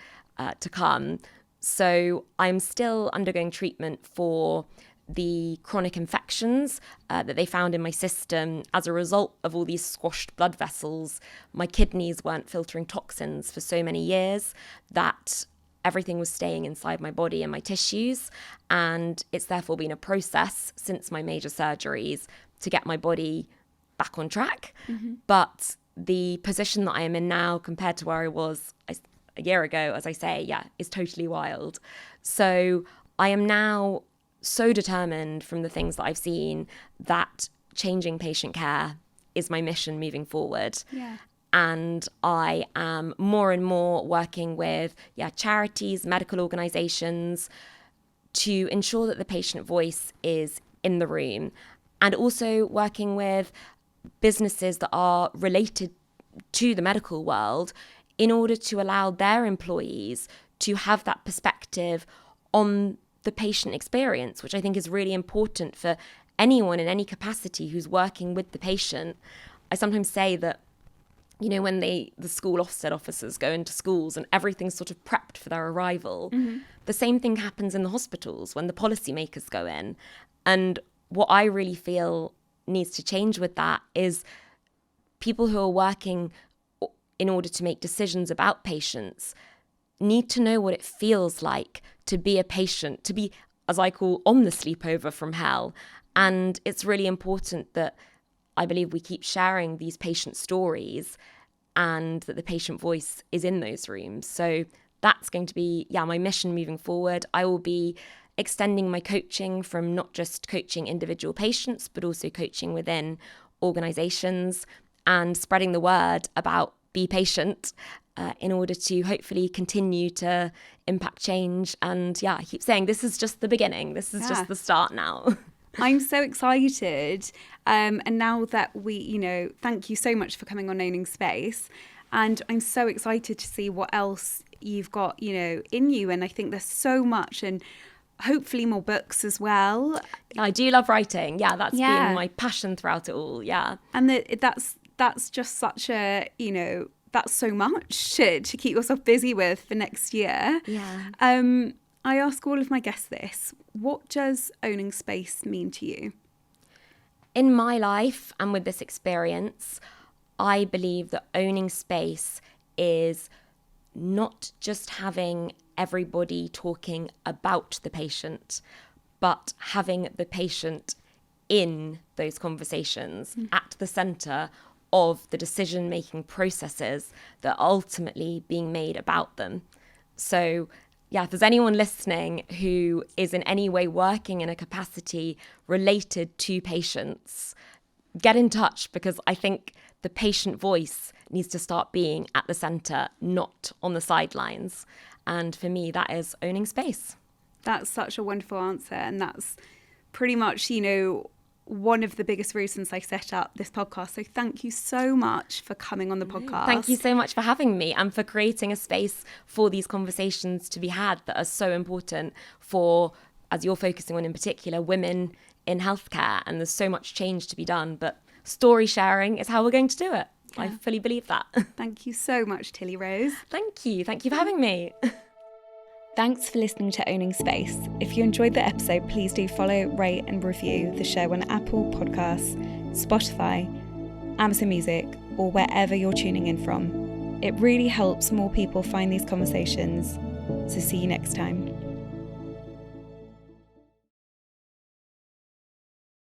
to come. So I'm still undergoing treatment for the chronic infections that they found in my system as a result of all these squashed blood vessels. My kidneys weren't filtering toxins for so many years that everything was staying inside my body and my tissues. And it's therefore been a process since my major surgeries to get my body back on track. But the position that I am in now compared to where I was a year ago, as I say, is totally wild. So I am now so determined from the things that I've seen that changing patient care is my mission moving forward. Yeah. And I am more and more working with charities, medical organisations to ensure that the patient voice is in the room, and also working with businesses that are related to the medical world in order to allow their employees to have that perspective on the patient experience, which I think is really important for anyone in any capacity who's working with the patient. I sometimes say that, you know, when the school Ofsted officers go into schools and everything's sort of prepped for their arrival, the same thing happens in the hospitals when the policymakers go in. And what I really feel needs to change with that is people who are working in order to make decisions about patients need to know what it feels like to be a patient, to be, as I call, on the sleepover from hell. And it's really important that I believe we keep sharing these patient stories and that the patient voice is in those rooms. So that's going to be, my mission moving forward. I will be extending my coaching from not just coaching individual patients, but also coaching within organisations and spreading the word about Be Patient in order to hopefully continue to impact change. And I keep saying this is just the beginning. This is just the start now. I'm so excited. And now that thank you so much for coming on Owning Space. And I'm so excited to see what else you've got, in you. And I think there's so much, and hopefully more books as well. I do love writing. Yeah, that's been my passion throughout it all. Yeah. And that's just such a, that's so much to keep yourself busy with for next year. Yeah. I ask all of my guests this. What does owning space mean to you? In my life and with this experience, I believe that owning space is not just having everybody talking about the patient, but having the patient in those conversations at the centre of the decision-making processes that are ultimately being made about them. So, yeah, if there's anyone listening who is in any way working in a capacity related to patients, get in touch, because I think the patient voice needs to start being at the centre, not on the sidelines. And for me, that is owning space. That's such a wonderful answer. And that's pretty much, one of the biggest reasons I set up this podcast. So thank you so much for coming on the podcast. Thank you so much for having me and for creating a space for these conversations to be had that are so important for, as you're focusing on in particular, women in healthcare. And there's so much change to be done, but story sharing is how we're going to do it. Yeah. I fully believe that. Thank you so much, Tilly Rose. Thank you. Thank you for having me. Thanks for listening to Owning Space. If you enjoyed the episode, please do follow, rate and review the show on Apple Podcasts, Spotify, Amazon Music, or wherever you're tuning in from. It really helps more people find these conversations. So see you next time.